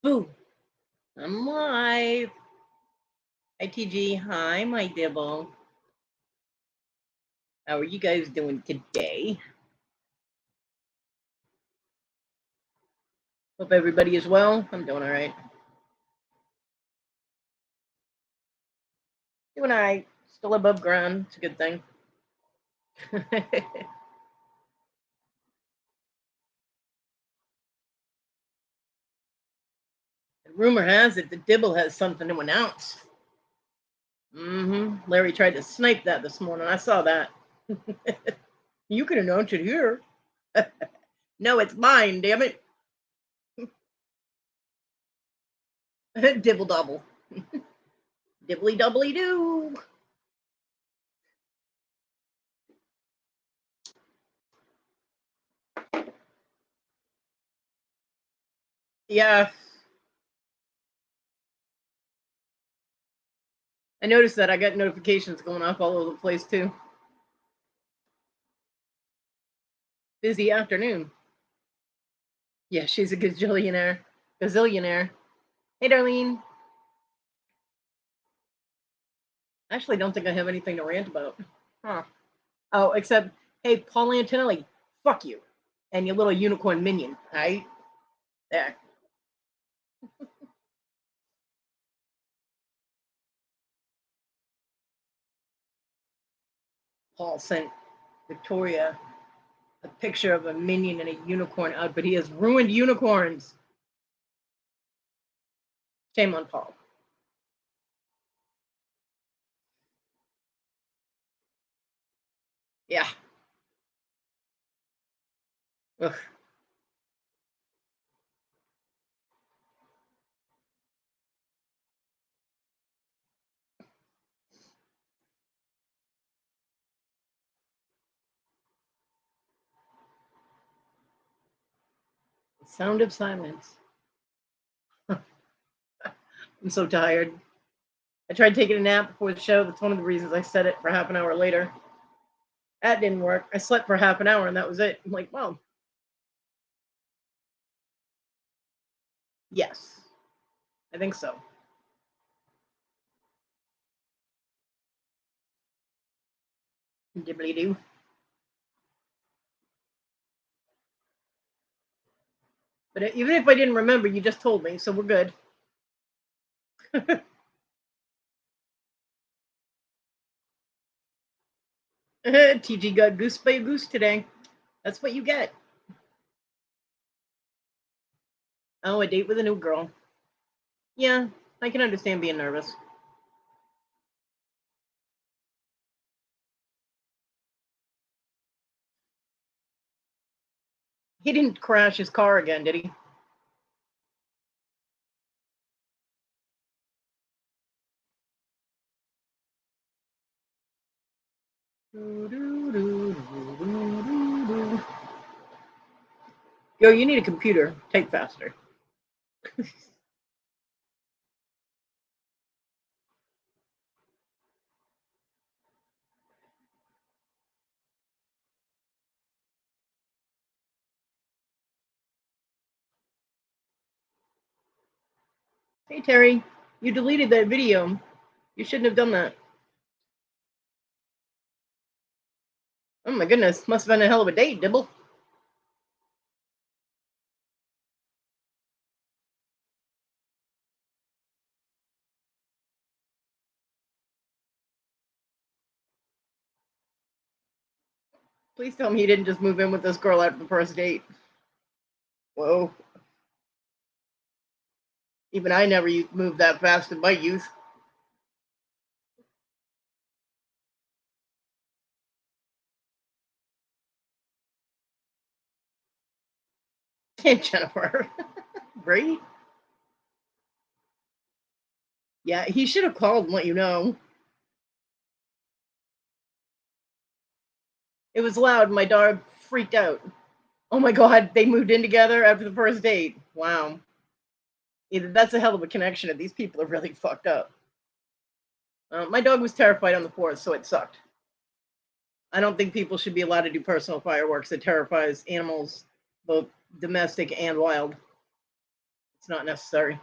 Boo! I'm live. Hi, TG. Hi, my dibble. How are you guys doing today? Hope everybody is well. I'm doing all right. Doing all right. Still above ground. It's a good thing. Rumor has it that Dibble has something to announce. Larry tried to snipe that this morning. I saw that. You can announce it here. No, it's mine, damn it. Dibble double. Dibbly doubly doo. Yeah. I noticed that. I got notifications going off all over the place too. Busy afternoon. Yeah, she's a gazillionaire. Gazillionaire. Hey, Darlene. I actually don't think I have anything to rant about. Huh. Oh, except, hey, Paul Antonelli, fuck you. And your little unicorn minion, right? There. Paul sent Victoria a picture of a minion in a unicorn outfit. He has ruined unicorns. Shame on Paul. Yeah. Ugh. Sound of silence. I'm so tired. I tried taking a nap before the show. That's one of the reasons I set it for half an hour later. That didn't work. I slept for half an hour and that was it. I'm like, well, yes, I think so. Dibbly doo. But even if I didn't remember, you just told me, so we're good. TG got goose by a goose today. That's what you get. Oh, a date with a new girl. Yeah, I can understand being nervous. He didn't crash his car again, did he? Yo, you need a computer. Type faster. Hey, Terry, you deleted that video. You shouldn't have done that. Oh my goodness, must have been a hell of a date, Dibble. Please tell me you didn't just move in with this girl after the first date. Whoa. Even I never moved that fast in my youth. Jennifer. Right? Yeah, he should have called and let you know. It was loud. My dog freaked out. Oh my god, they moved in together after the first date. Wow. Either that's a hell of a connection, or these people are really fucked up. My dog was terrified on the 4th, so it sucked. I don't think people should be allowed to do personal fireworks. It terrifies animals, both domestic and wild. It's not necessary.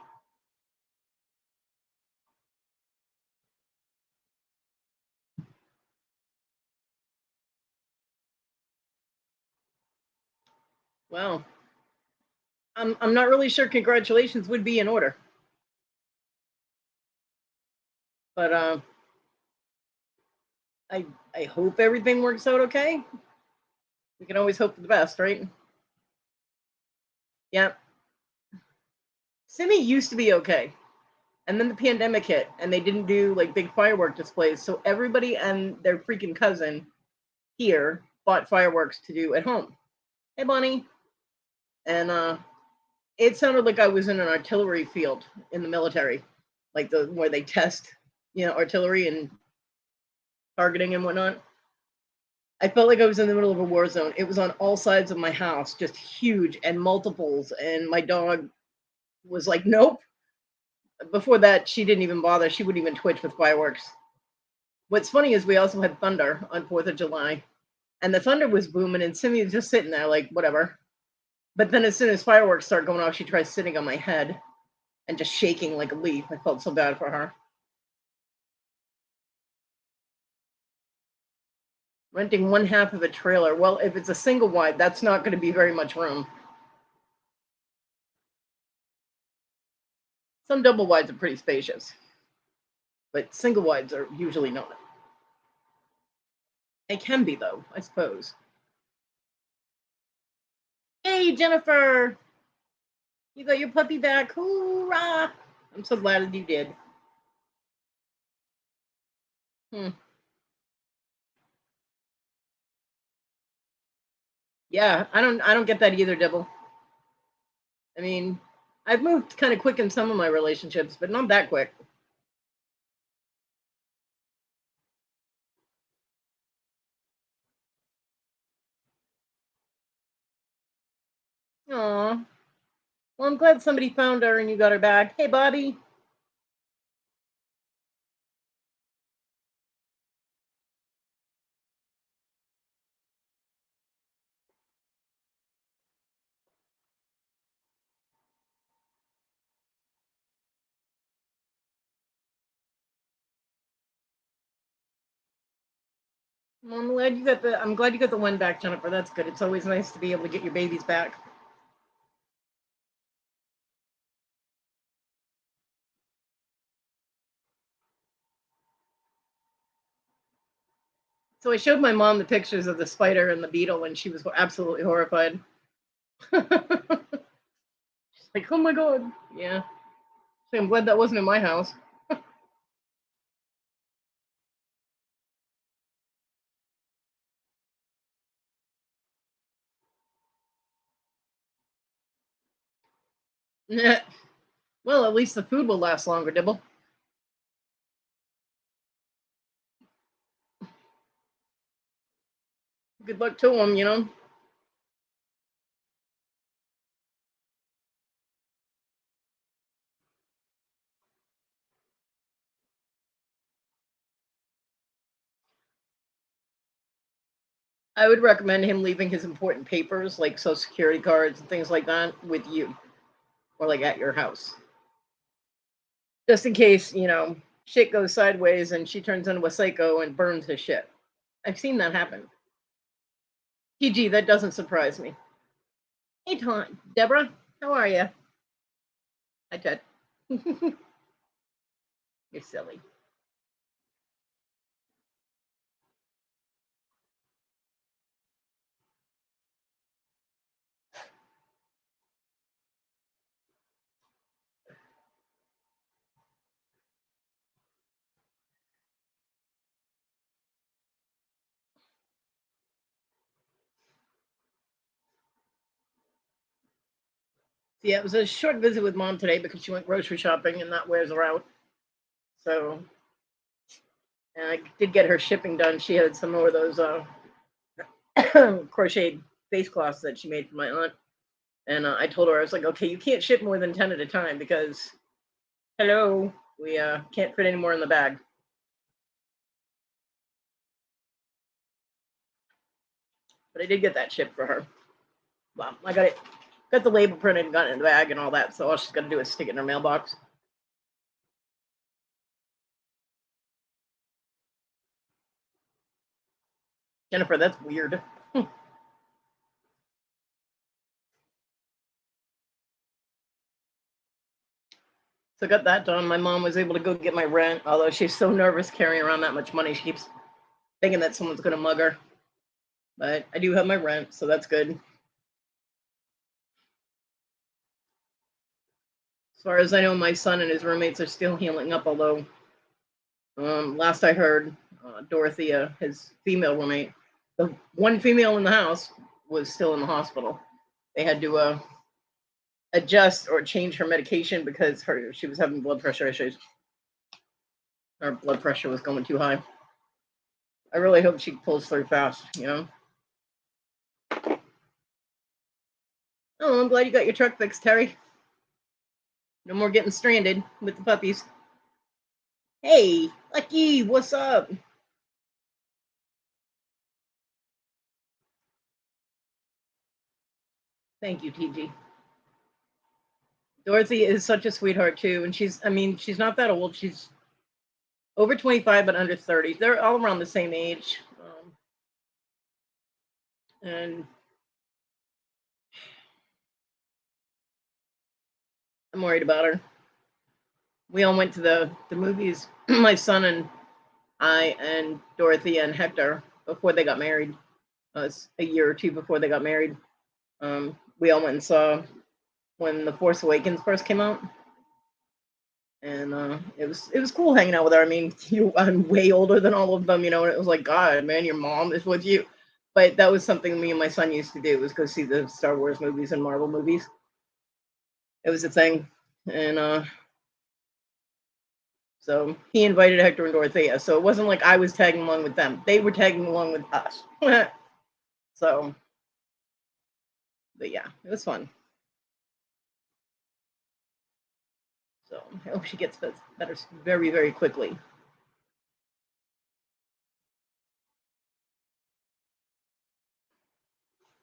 Well, I'm not really sure congratulations would be in order. But I I hope everything works out okay. We can always hope for the best, right? Yeah. Simi used to be okay. And then the pandemic hit and they didn't do like big firework displays. So everybody and their freaking cousin here bought fireworks to do at home. Hey Bonnie. And it sounded like I was in an artillery field in the military. Like the where they test, artillery and targeting and whatnot. I felt like I was in the middle of a war zone. It was on all sides of my house, just huge and multiples. And my dog was like, nope. Before that, she didn't even bother. She wouldn't even twitch with fireworks. What's funny is we also had thunder on 4th of July. And the thunder was booming, and Simi was just sitting there, like, whatever. But then as soon as fireworks start going off, she tries sitting on my head and just shaking like a leaf. I felt so bad for her. Renting one half of a trailer. Well, if it's a single wide, that's not going to be very much room. Some double wides are pretty spacious, but single wides are usually not. They can be, though, I suppose. Hey, Jennifer! You got your puppy back. Hoorah! I'm so glad that you did. Yeah, I don't get that either, Dibble. I mean, I've moved kind of quick in some of my relationships, but not that quick. Aw. Well, I'm glad somebody found her and you got her back. Hey, Bobby. Well, I'm glad you got the one back, Jennifer. That's good. It's always nice to be able to get your babies back. So I showed my mom the pictures of the spider and the beetle, and she was absolutely horrified. She's like, "Oh my god, yeah." So I'm glad that wasn't in my house. Well, at least the food will last longer, Dibble. Good luck to them. I would recommend him leaving his important papers, like Social Security cards and things like that, with you or like at your house. Just in case, shit goes sideways and she turns into a psycho and burns his shit. I've seen that happen. PG, that doesn't surprise me. Hey, Tom. Deborah, how are you? Hi, Ted. You're silly. So, yeah, it was a short visit with mom today because she went grocery shopping and that wears her out. So, and I did get her shipping done. She had some more of those crocheted face cloths that she made for my aunt. And I told her, I was like, okay, you can't ship more than 10 at a time because, hello, we can't fit any more in the bag. But I did get that shipped for her. Well, I got it got the label printed and got it in the bag and all that. So all she's got to do is stick it in her mailbox. Jennifer, that's weird. So I got that done. My mom was able to go get my rent, although she's so nervous carrying around that much money. She keeps thinking that someone's going to mug her. But I do have my rent, so that's good. As far as I know, my son and his roommates are still healing up, although last I heard, Dorothea, his female roommate, the one female in the house, was still in the hospital. They had to adjust or change her medication because she was having blood pressure issues. Her blood pressure was going too high. I really hope she pulls through fast, you know? Oh, I'm glad you got your truck fixed, Terry. No more getting stranded with the puppies. Hey, Lucky, what's up? Thank you, TG. Dorothy is such a sweetheart too, and she's not that old. She's over 25 but under 30. They're all around the same age, and I'm worried about her. We all went to the movies, my son and I and Dorothy and Hector, before they got married. A year or two before they got married. We all went and saw when The Force Awakens first came out, and it was cool hanging out with her. I mean, I'm way older than all of them, you know, and it was like, God, man, your mom is with you. But that was something me and my son used to do, was go see the Star Wars movies and Marvel movies. It was a thing, and so he invited Hector and Dorothea. So it wasn't like I was tagging along with them; they were tagging along with us. So, but yeah, it was fun. So I hope she gets better very, very quickly.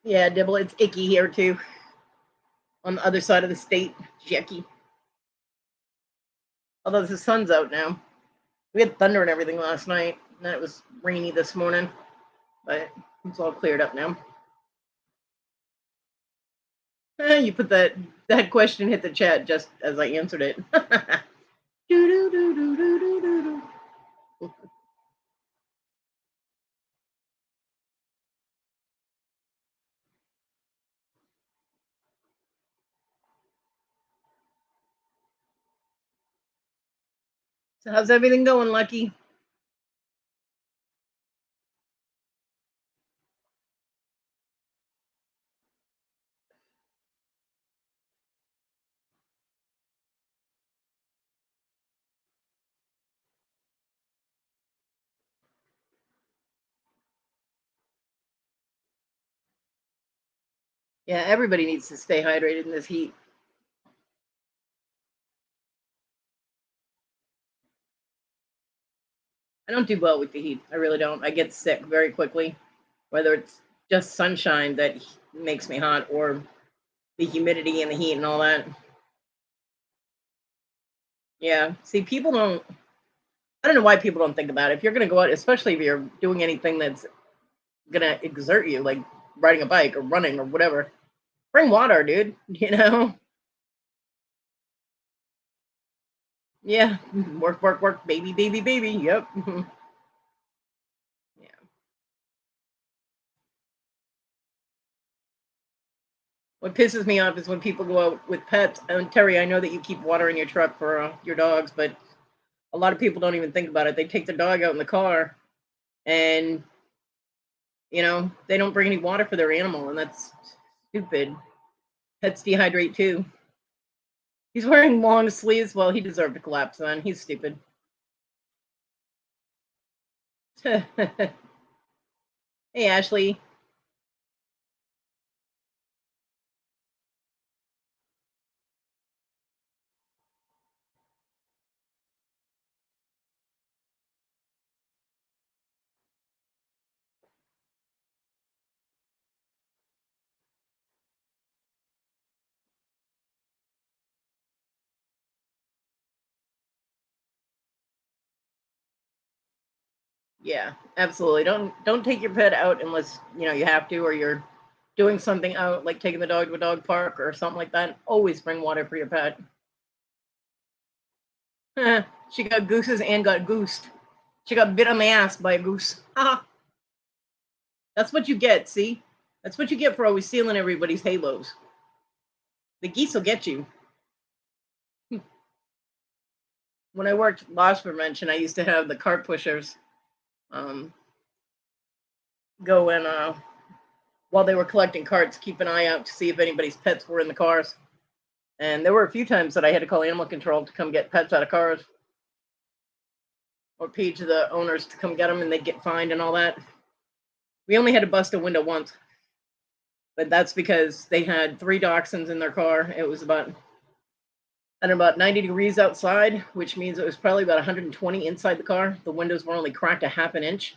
Yeah, Dibble, it's icky here too. On the other side of the state, Jackie. Although the sun's out now. We had thunder and everything last night, and then it was rainy this morning, but it's all cleared up now. You put that question hit the chat just as I answered it. So how's everything going, Lucky? Yeah, everybody needs to stay hydrated in this heat. I don't do well with the heat. I really don't. I get sick very quickly, whether it's just sunshine that makes me hot or the humidity and the heat and all that. Yeah. See, people don't. I don't know why people don't think about it. If you're going to go out, especially if you're doing anything that's going to exert you, like riding a bike or running or whatever, bring water, dude. You know? Yeah. Work, work, work, baby, baby, baby. Yep. Yeah. What pisses me off is when people go out with pets. And Terry, I know that you keep water in your truck for your dogs, but a lot of people don't even think about it. They take the dog out in the car and, they don't bring any water for their animal, and that's stupid. Pets dehydrate too. He's wearing long sleeves. Well, he deserved to collapse then. He's stupid. Hey, Ashley. Yeah, absolutely. Don't take your pet out unless you have to, or you're doing something out, like taking the dog to a dog park or something like that. Always bring water for your pet. She got gooses and got goosed. She got bit on the ass by a goose. That's what you get. See, that's what you get for always stealing everybody's halos. The geese will get you. When I worked loss prevention, I used to have the cart pushers um, go and while they were collecting carts, keep an eye out to see if anybody's pets were in the cars. And there were a few times that I had to call animal control to come get pets out of cars, or page the owners to come get them, and they'd get fined and all that. We only had to bust a window once, but that's because they had 3 dachshunds in their car. It was about 90 degrees outside, which means it was probably about 120 inside the car. The windows were only cracked a half an inch.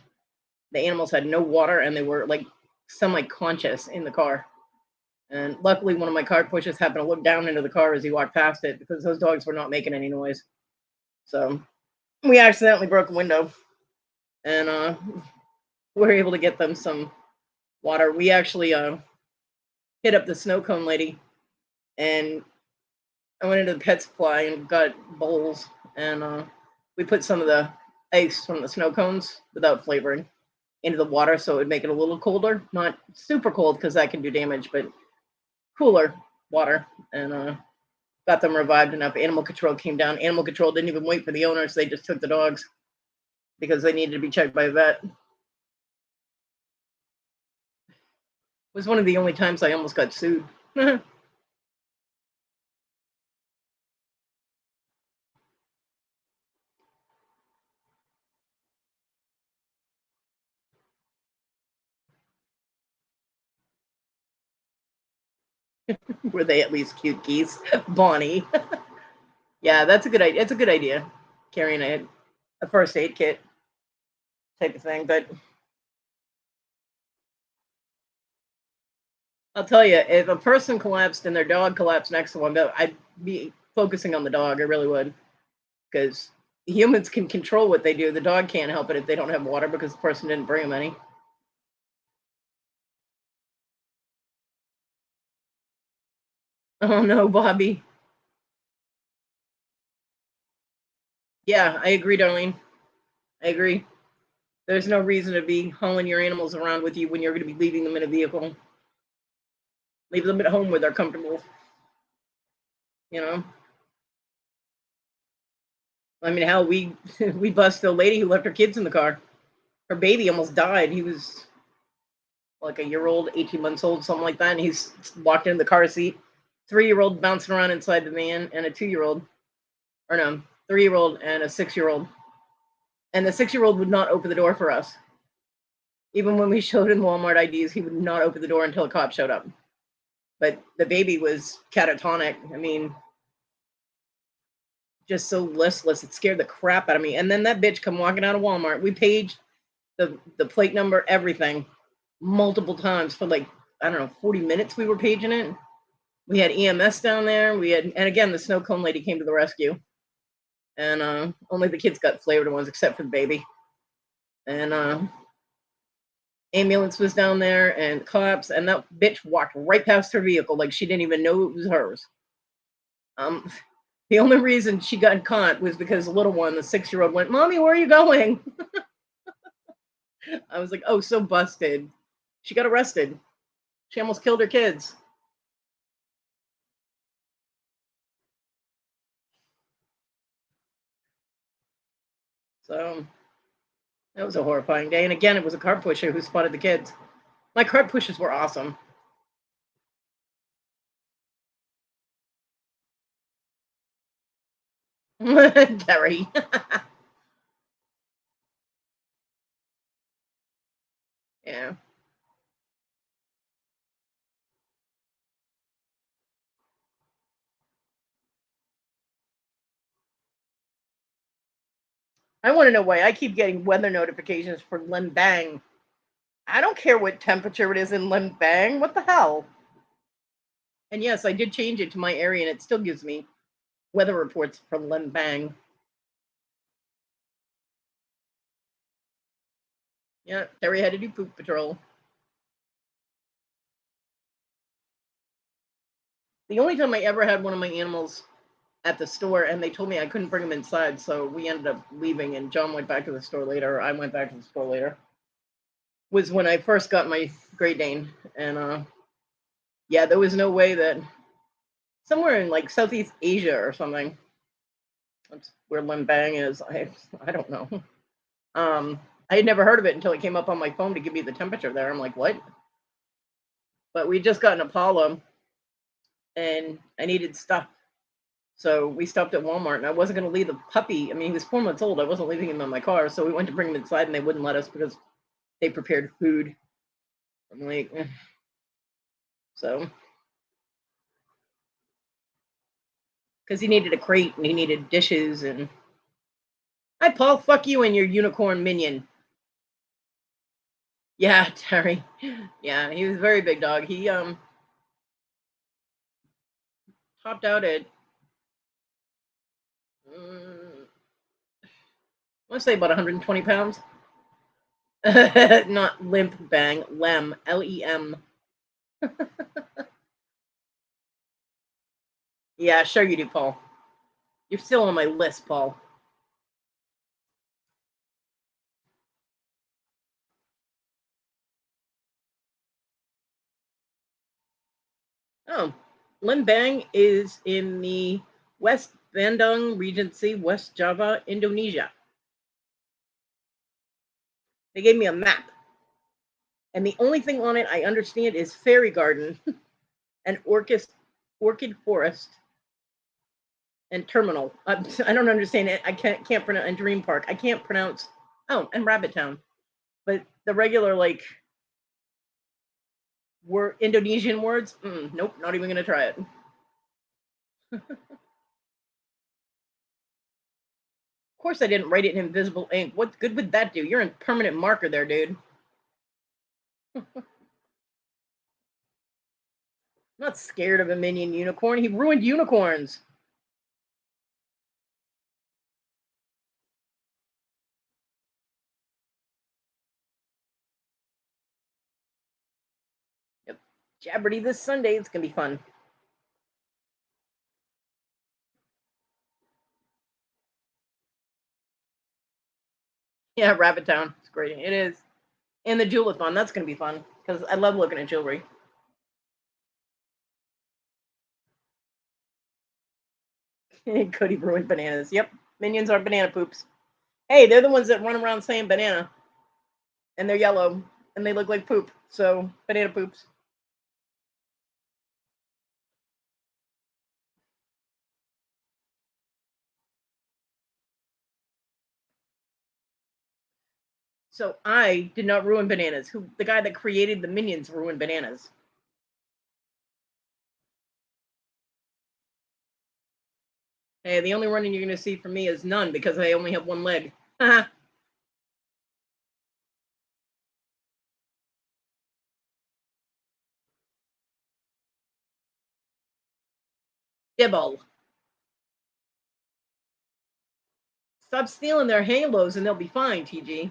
The animals had no water, and they were like semi-conscious in the car. And luckily, one of my cart pushers happened to look down into the car as he walked past it, because those dogs were not making any noise. So we accidentally broke a window, and we were able to get them some water. We actually hit up the snow cone lady, and I went into the pet supply and got bowls, and we put some of the ice from the snow cones without flavoring into the water, so it would make it a little colder. Not super cold, because that can do damage, but cooler water. And got them revived enough. Animal control came down. Animal control didn't even wait for the owners. They just took the dogs because they needed to be checked by a vet. It was one of the only times I almost got sued. Were they at least cute geese? Bonnie. Yeah, that's a good idea. It's a good idea. Carrying a first aid kit type of thing. But I'll tell you, if a person collapsed and their dog collapsed next to them, I'd be focusing on the dog. I really would, because humans can control what they do. The dog can't help it if they don't have water because the person didn't bring them any. Oh no, Bobby. Yeah, I agree, darling. I agree. There's no reason to be hauling your animals around with you when you're going to be leaving them in a vehicle. Leave them at home where they're comfortable. You know. I mean, how we we busted a lady who left her kids in the car. Her baby almost died. He was like a year old, 18 months old, something like that. And he's walked in the car seat. 3-year old bouncing around inside the van, and a 2-year old, or no, 3-year old and a 6-year old. And the 6-year old would not open the door for us. Even when we showed him Walmart IDs, he would not open the door until a cop showed up. But the baby was catatonic. I mean, just so listless. It scared the crap out of me. And then that bitch come walking out of Walmart. We paged the plate number, everything, multiple times for like, I don't know, 40 minutes we were paging it. We had EMS down there. And again, the snow cone lady came to the rescue. And only the kids got flavored ones, except for the baby. And ambulance was down there and cops, and that bitch walked right past her vehicle like she didn't even know it was hers. Um, the only reason she got caught was because the little one, the 6-year old, went, "Mommy, where are you going?" I was like, "Oh, so busted." She got arrested. She almost killed her kids. So that was a horrifying day. And again, it was a cart pusher who spotted the kids. My cart pushers were awesome. Gary. Yeah. I want to know why I keep getting weather notifications for Limbang. I don't care what temperature it is in Limbang. What the hell? And yes, I did change it to my area, and it still gives me weather reports from Limbang. Yeah, Terry had to do poop patrol. The only time I ever had one of my animals at the store, and they told me I couldn't bring him inside, so we ended up leaving, and John went back to the store later. I went back to the store later. Was when I first got my Great Dane, and yeah, there was no way that somewhere in like Southeast Asia or something. That's where Limbang is. I don't know. I had never heard of it until it came up on my phone to give me the temperature there. I'm like, what? But we just got an Apollo, and I needed stuff. So we stopped at Walmart, and I wasn't going to leave the puppy. I mean, he was 4 months old. I wasn't leaving him in my car. So we went to bring him inside, and they wouldn't let us because they prepared food. I'm like, eh. So, because he needed a crate, and he needed dishes, and hi, Paul, fuck you and your unicorn minion. Yeah, Terry. Yeah, he was a very big dog. He topped out at I want to say about 120 pounds. Not limp bang, lem, Lem. Yeah, sure you do, Paul. You're still on my list, Paul. Oh, Lembang is in the West Bandung Regency, West Java, Indonesia. They gave me a map, and the only thing on it I understand is Fairy Garden, and Orchid Forest, and Terminal. I don't understand it. I can't pronounce, and Dream Park. I can't pronounce. Oh, and Rabbit Town. But the regular like Indonesian words, nope, not even gonna try it. Of course, I didn't write it in invisible ink. What good would that do? You're in permanent marker there, dude. I'm not scared of a minion unicorn. He ruined unicorns. Yep. Jabberty this Sunday. It's gonna be fun. Yeah, Rabbit Town. It's great. It is. And the Jewelathon. That's gonna be fun because I love looking at jewelry. Kodi ruined bananas. Yep. Minions are banana poops. Hey, they're the ones that run around saying banana, and they're yellow, and they look like poop. So banana poops. So I did not ruin bananas. Who the guy that created the minions ruined bananas. Hey, the only running you're gonna see from me is none because I only have one leg. Dibble. Stop stealing their halos and they'll be fine, TG.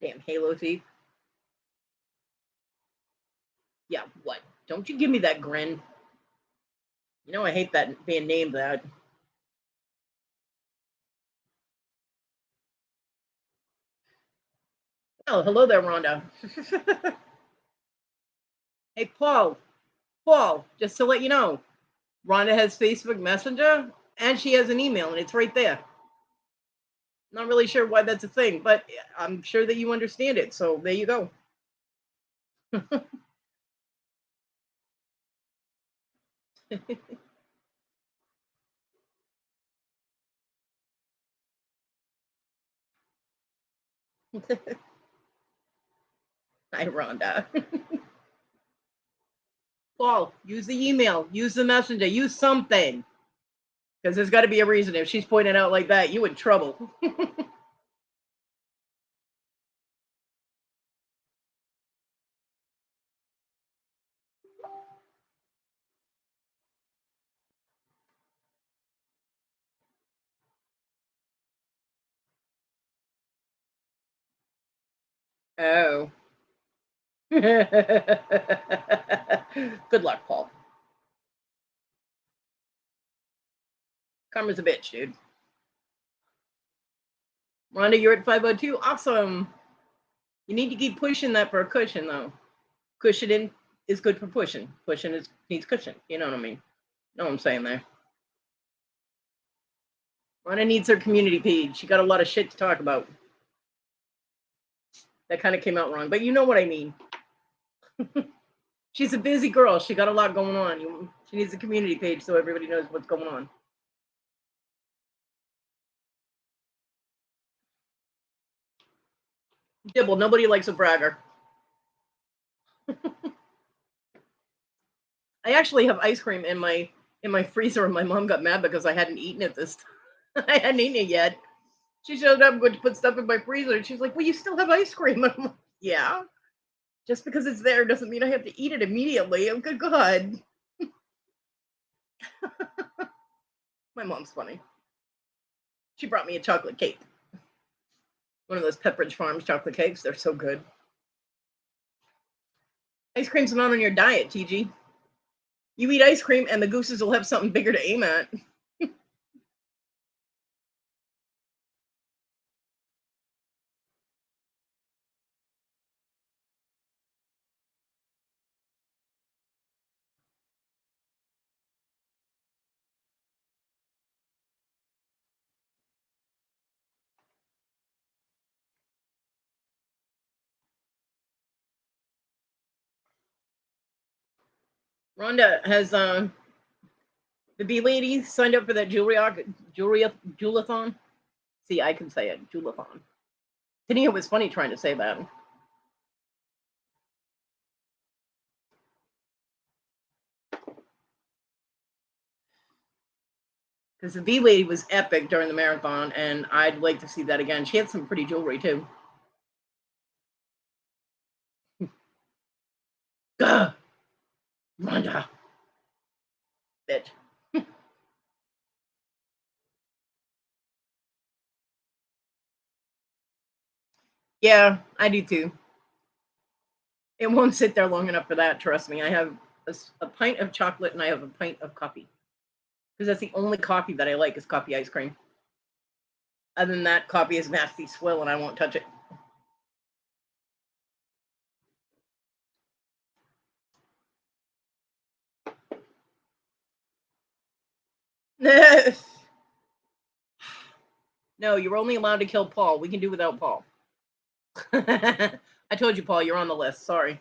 Damn halo thief. Yeah, what? Don't you give me that grin. You know I hate that being named that. Oh, hello there, Rhonda. Hey, Paul. Paul, just to let you know, Rhonda has Facebook Messenger and she has an email, and it's right there. Not really sure why that's a thing, but I'm sure that you understand it. So there you go. Hi, Rhonda. Paul, use the email, use the messenger, use something. Because there's got to be a reason. If she's pointing out like that, you in trouble. Oh. Good luck, Paul. Karma's a bitch, dude. Rhonda, you're at 502. Awesome. You need to keep pushing that for a cushion, though. Cushioning is good for pushing. Pushing needs cushion. You know what I mean? Know what I'm saying there. Rhonda needs her community page. She got a lot of shit to talk about. That kind of came out wrong, but you know what I mean. She's a busy girl. She got a lot going on. She needs a community page so everybody knows what's going on. Dibble. Nobody likes a bragger. I actually have ice cream in my freezer, and my mom got mad because I hadn't eaten it this time. I hadn't eaten it yet. She showed up going to put stuff in my freezer, and she's like, "Well, you still have ice cream." I'm like, "Yeah, just because it's there doesn't mean I have to eat it immediately." Oh, good God. My mom's funny. She brought me a chocolate cake. One of those Pepperidge Farms chocolate cakes. They're so good. Ice cream's not on your diet, TG. You eat ice cream, and the gooses will have something bigger to aim at. Rhonda has the bee lady signed up for that jewelathon. See, I can say it, jewelathon. Tania was funny trying to say that. Because the bee lady was epic during the marathon, and I'd like to see that again. She had some pretty jewelry too. Gah! Rhonda. Bitch. Yeah, I do too. It won't sit there long enough for that, trust me. I have a pint of chocolate and I have a pint of coffee. Because that's the only coffee that I like is coffee ice cream. Other than that, coffee is nasty swill and I won't touch it. No, you're only allowed to kill Paul. We can do without Paul. I told you, Paul, you're on the list. Sorry.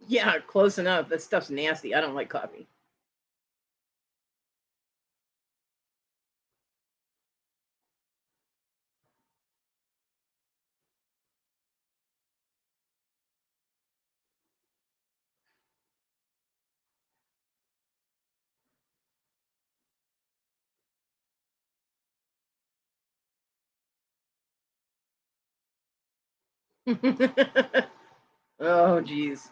Yeah, close enough. That stuff's nasty. I don't like coffee. Oh, geez.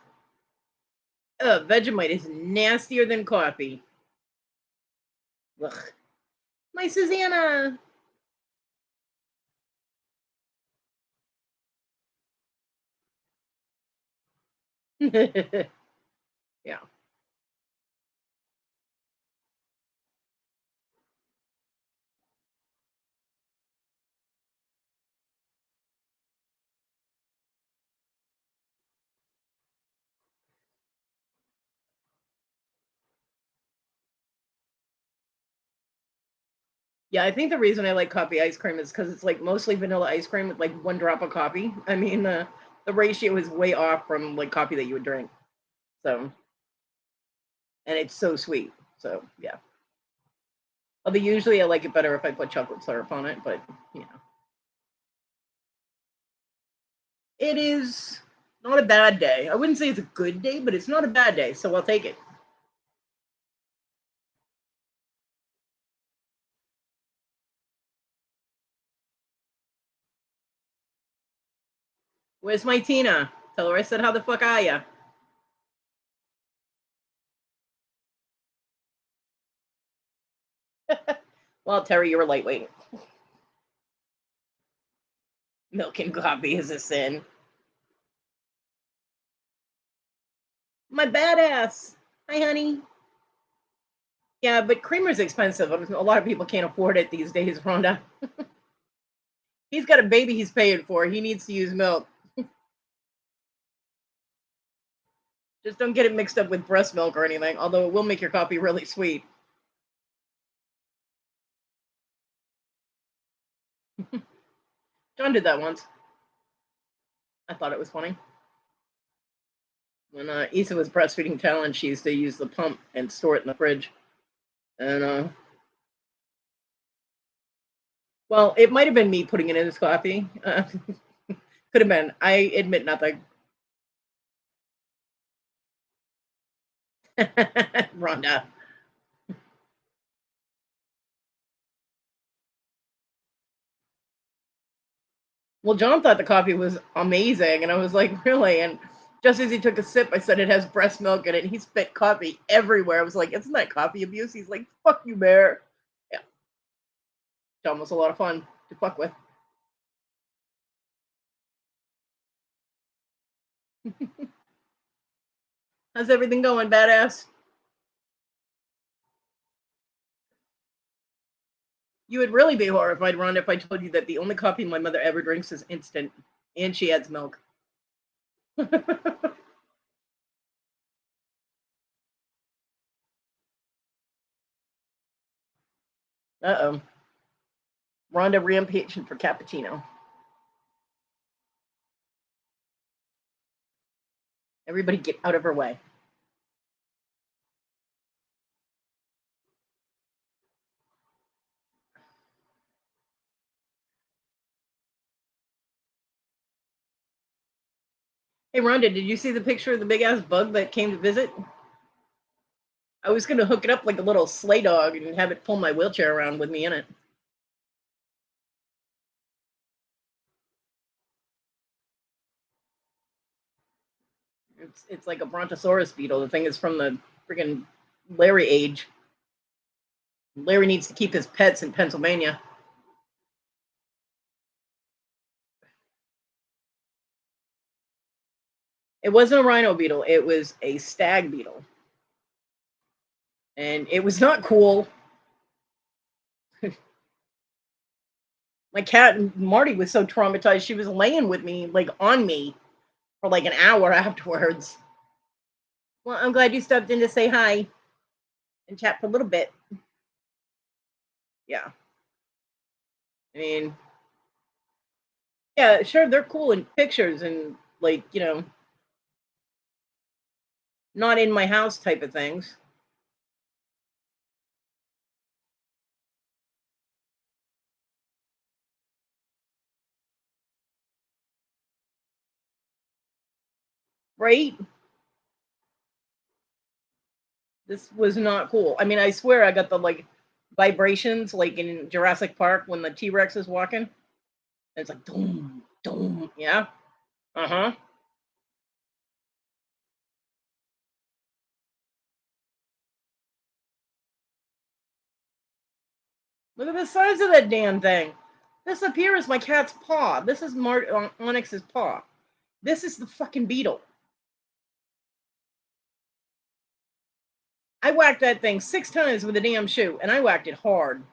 Vegemite is nastier than coffee. Ugh. My Susanna. Yeah. Yeah, I think the reason I like coffee ice cream is because it's like mostly vanilla ice cream with like one drop of coffee. I mean, the ratio is way off from like coffee that you would drink. So, and it's so sweet. So, yeah. Although usually I like it better if I put chocolate syrup on it, but you know, it is not a bad day. I wouldn't say it's a good day, but it's not a bad day. So I'll take it. Where's my Tina? Tell her I said, how the fuck are ya? Well, Terry, you're a lightweight. Milk and coffee is a sin. My badass. Hi, honey. Yeah, but creamer's expensive. A lot of people can't afford it these days, Rhonda. He's got a baby he's paying for. He needs to use milk. Just don't get it mixed up with breast milk or anything, although it will make your coffee really sweet. John did that once. I thought it was funny. When Issa was breastfeeding Talon, she used to use the pump and store it in the fridge. And, well, it might have been me putting it in his coffee. Could have been. I admit nothing. Rhonda. Well, John thought the coffee was amazing, and I was like, really? And just as he took a sip, I said it has breast milk in it, and he spit coffee everywhere. I was like, isn't that coffee abuse? He's like, fuck you, Bear. Yeah. John was a lot of fun to fuck with. How's everything going, badass? You would really be horrified, Ron, if I told you that the only coffee my mother ever drinks is instant, and she adds milk. Uh-oh. Rhonda reimpatient for cappuccino. Everybody get out of her way. Hey, Rhonda, did you see the picture of the big-ass bug that came to visit? I was going to hook it up like a little sleigh dog and have it pull my wheelchair around with me in it. It's like a brontosaurus beetle. The thing is from the freaking Larry age. Larry needs to keep his pets in Pennsylvania. It wasn't a rhino beetle. It was a stag beetle. And it was not cool. My cat Marty was so traumatized. She was laying with me, like on me, for like an hour afterwards. Well, I'm glad you stopped in to say hi and chat for a little bit. Yeah. I mean, yeah, sure, they're cool in pictures and, like, not in my house type of things. Right? This was not cool. I mean, I swear I got the, like, vibrations like in Jurassic Park when the T-Rex is walking. It's like doom, doom. Yeah. Uh-huh. Look at the size of that damn thing. This up here is my cat's paw. This is Onyx's paw. This is the fucking beetle. I whacked that thing 6 times with a damn shoe, and I whacked it hard.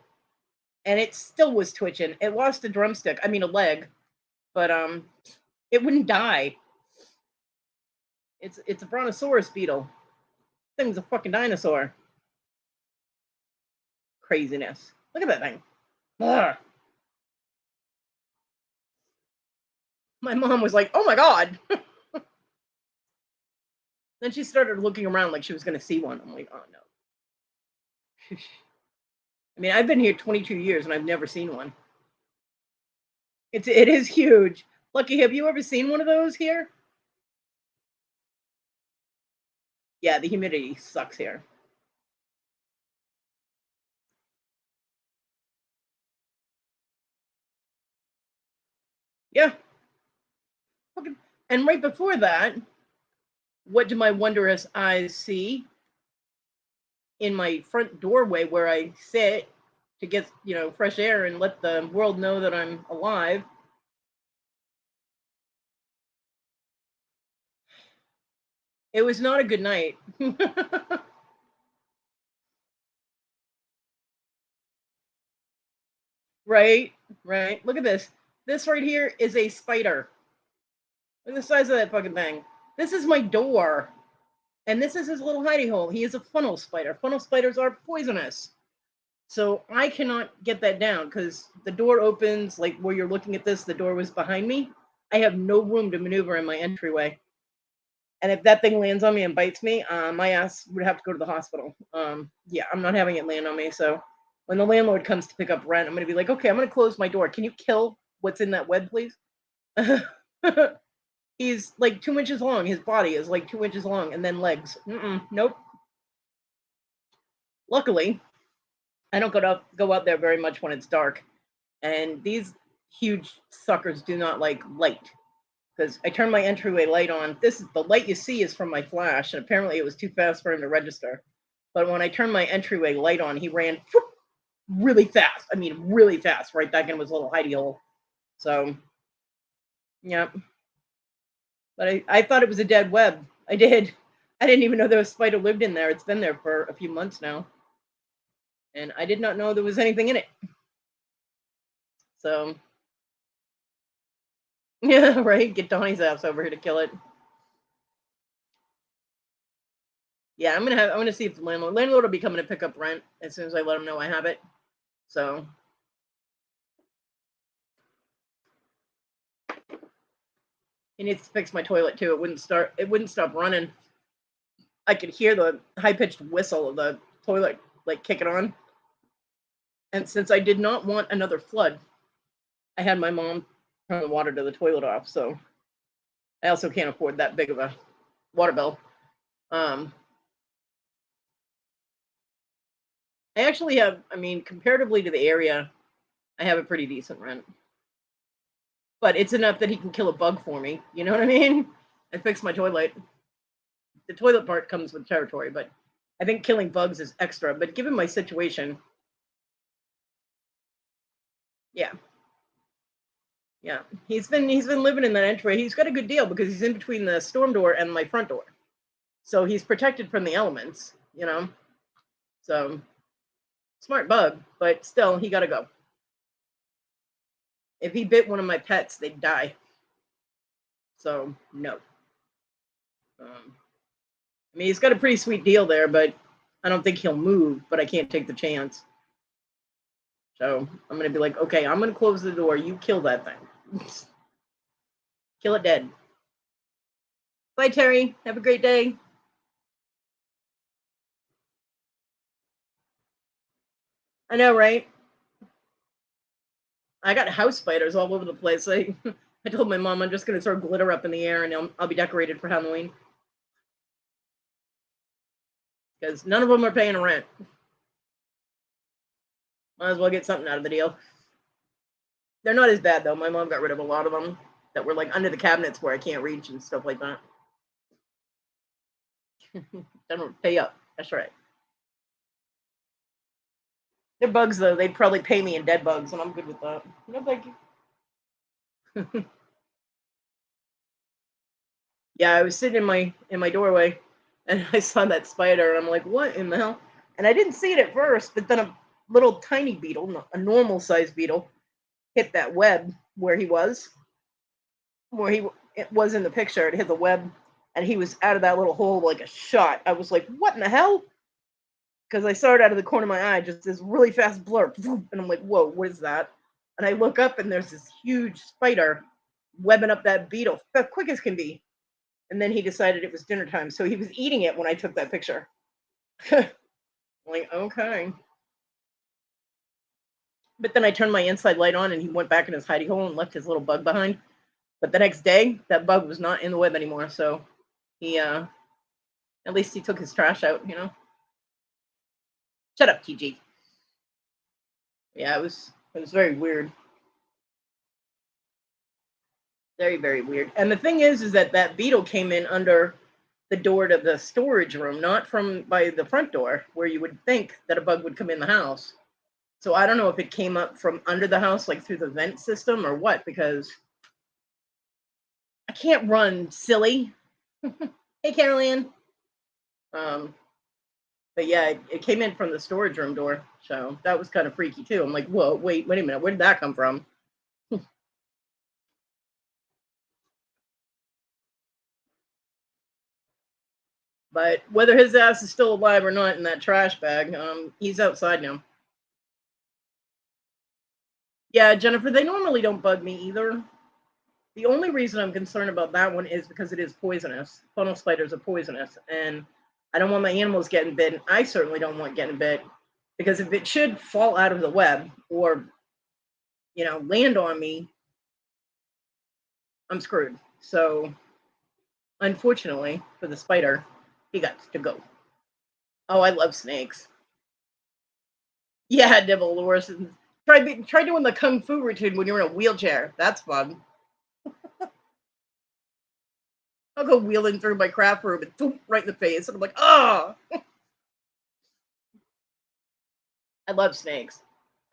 And it still was twitching. It lost a drumstick. I mean, a leg. But it wouldn't die. It's a brontosaurus beetle. Thing's a fucking dinosaur. Craziness. Look at that thing. Ugh. My mom was like, "Oh my god." Then she started looking around like she was going to see one. I'm like, "Oh no." I mean, I've been here 22 years and I've never seen one. It is huge. Lucky, have you ever seen one of those here? Yeah, the humidity sucks here. Yeah. And right before that, what do my wondrous eyes see? In my front doorway where I sit to get, fresh air and let the world know that I'm alive. It was not a good night. Right, right. Look at this. This right here is a spider. Look at the size of that fucking thing. This is my door. And this is his little hidey hole. He is a funnel spider. Funnel spiders are poisonous. So I cannot get that down because the door opens, like where you're looking at this, the door was behind me. I have no room to maneuver in my entryway. And if that thing lands on me and bites me, my ass would have to go to the hospital. Yeah, I'm not having it land on me. So when the landlord comes to pick up rent, I'm going to be like, okay, I'm going to close my door. Can you kill what's in that web, please? He's like 2 inches long. His body is like 2 inches long, and then legs. Nope. Luckily, I don't go out there very much when it's dark, and these huge suckers do not like light. Because I turned my entryway light on. The light you see is from my flash, and apparently it was too fast for him to register. But when I turned my entryway light on, he ran really fast. I mean, really fast, right back in his little hidey hole. So, yeah. But I thought it was a dead web. I did. I didn't even know there was a spider lived in there. It's been there for a few months now. And I did not know there was anything in it. So, yeah, right. Get Donnie's ass over here to kill it. Yeah, I'm gonna see if the landlord will be coming to pick up rent as soon as I let him know I have it. So he needs to fix my toilet too. It wouldn't stop running. I could hear the high pitched whistle of the toilet like kicking on. And since I did not want another flood, I had my mom turn the water to the toilet off. So I also can't afford that big of a water bill. Um, I actually have, I mean, comparatively to the area, I have a pretty decent rent. But it's enough that he can kill a bug for me. You know what I mean? And fix my toilet. The toilet part comes with territory, but I think killing bugs is extra. But given my situation, yeah, yeah, he's been living in that entryway. He's got a good deal because he's in between the storm door and my front door, so he's protected from the elements. So smart bug, but still, he got to go. If he bit one of my pets, they'd die. So no. I mean, he's got a pretty sweet deal there, but I don't think he'll move. But I can't take the chance. So I'm gonna be like, okay, I'm gonna close the door. You kill that thing. Kill it dead. Bye, Terry. Have a great day. I know, right? I got house spiders all over the place. I told my mom I'm just gonna throw glitter up in the air and I'll be decorated for Halloween. Because none of them are paying rent. Might as well get something out of the deal. They're not as bad though. My mom got rid of a lot of them that were like under the cabinets where I can't reach and stuff like that. They don't pay up. That's right. They're bugs though. They'd probably pay me in dead bugs, and I'm good with that. No, thank you. Yeah, I was sitting in my doorway, and I saw that spider, and I'm like, "What in the hell?" And I didn't see it at first, but then a little tiny beetle, a normal sized beetle, hit that web where he it was in the picture. It hit the web, and he was out of that little hole like a shot. I was like, "What in the hell?" Because I saw it out of the corner of my eye, just this really fast blur, and I'm like, "Whoa, what is that?" And I look up, and there's this huge spider webbing up that beetle, as quick as can be. And then he decided it was dinner time, so he was eating it when I took that picture. Like, okay. But then I turned my inside light on, and he went back in his hidey hole and left his little bug behind. But the next day, that bug was not in the web anymore, so he at least he took his trash out. Shut up, TG. Yeah, it was very weird. Very, very weird. And the thing is that that beetle came in under the door to the storage room, not from by the front door where you would think that a bug would come in the house. So I don't know if it came up from under the house, like through the vent system or what, because I can't run, silly. Hey, Caroline. Um, but yeah, it came in from the storage room door. So that was kind of freaky too. I'm like, whoa, wait a minute. Where did that come from? But whether his ass is still alive or not in that trash bag, he's outside now. Yeah, Jennifer, they normally don't bug me either. The only reason I'm concerned about that one is because it is poisonous. Funnel spiders are poisonous, and I don't want my animals getting bitten. I certainly don't want getting bit because if it should fall out of the web or, land on me, I'm screwed. So, unfortunately for the spider, he got to go. Oh, I love snakes. Yeah, Nibble Lewis. Try doing the kung fu routine when you're in a wheelchair. That's fun. I'll go wheeling through my craft room and boom, right in the face. And I'm like, oh, I love snakes.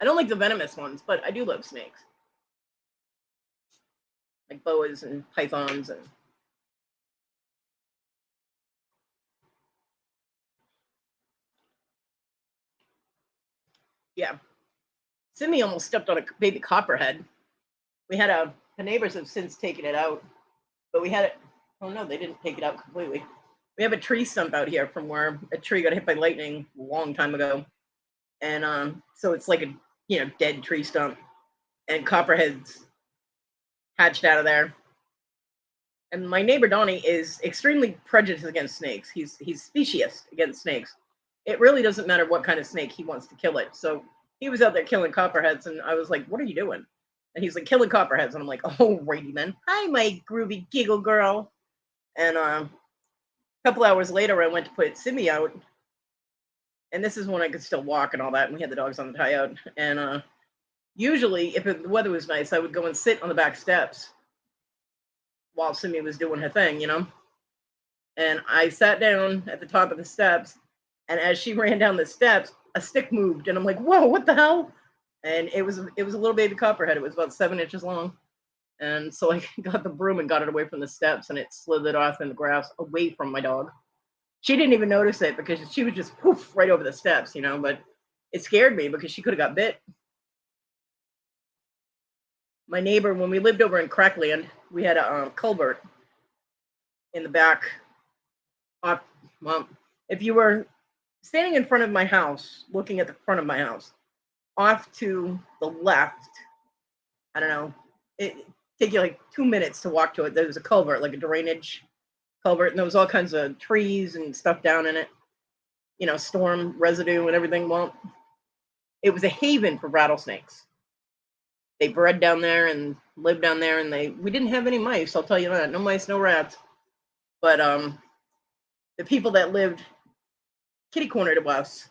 I don't like the venomous ones, but I do love snakes. Like boas and pythons and yeah. Simi almost stepped on a baby copperhead. We had the neighbors have since taken it out, but we had it. Oh no, they didn't take it out completely. We have a tree stump out here from where a tree got hit by lightning a long time ago, and so it's like a dead tree stump, and copperheads hatched out of there. And my neighbor Donnie is extremely prejudiced against snakes. He's speciest against snakes. It really doesn't matter what kind of snake he wants to kill it. So he was out there killing copperheads, and I was like, "What are you doing?" And he's like, "Killing copperheads." And I'm like, "Oh, righty then. Hi, my groovy giggle girl." And a couple hours later, I went to put Simi out, and this is when I could still walk and all that. And we had the dogs on the tie out. And usually, if the weather was nice, I would go and sit on the back steps while Simi was doing her thing. And I sat down at the top of the steps, and as she ran down the steps, a stick moved, and I'm like, "Whoa, what the hell?" And it was a little baby copperhead. It was about 7 inches long, and so I got the broom and got it away from the steps, and it slithered off in the grass away from my dog. She didn't even notice it because she was just poof right over the steps. But it scared me because she could have got bit. My neighbor, when we lived over in Crackland, we had a culvert in the back. Off, well, if you were standing in front of my house, looking at the front of my house, off to the left, I don't know, it take you like 2 minutes to walk to it. There was a culvert, like a drainage culvert, and there was all kinds of trees and stuff down in it, storm residue and everything. Well, it was a haven for rattlesnakes. They bred down there and lived down there, and we didn't have any mice. I'll tell you that, no mice, no rats. But the people that lived kitty corner to us,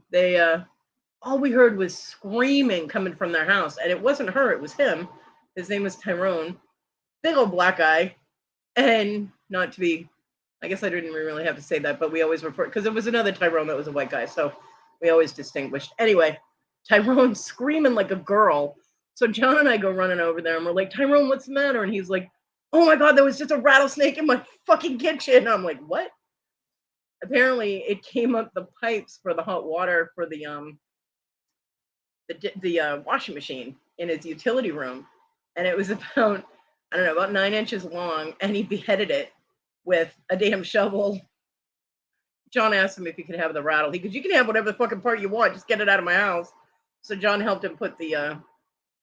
they all we heard was screaming coming from their house, and it wasn't her, it was him. His name was Tyrone, big old black guy, and not to be, I guess I didn't really have to say that, but we always refer, because there was another Tyrone that was a white guy, so we always distinguished. Anyway, Tyrone screaming like a girl. So John and I go running over there, and we're like, "Tyrone, what's the matter?" And he's like, "Oh my God, there was just a rattlesnake in my fucking kitchen." And I'm like, "What?" Apparently, it came up the pipes for the hot water for the washing machine in his utility room, and it was about, I don't know, about 9 inches long, and he beheaded it with a damn shovel. John asked him if he could have the rattle. He goes, "You can have whatever the fucking part you want, just get it out of my house." So John helped him put the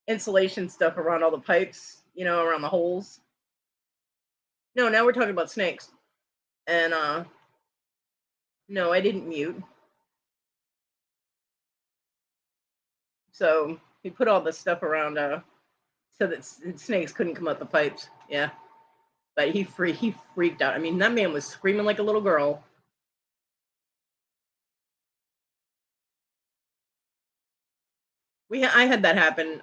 insulation stuff around all the pipes, around the holes. No, now we're talking about snakes. And no, I didn't mute. So he put all this stuff around so that snakes couldn't come up the pipes. Yeah. But he freaked out. I mean, that man was screaming like a little girl. I had that happen.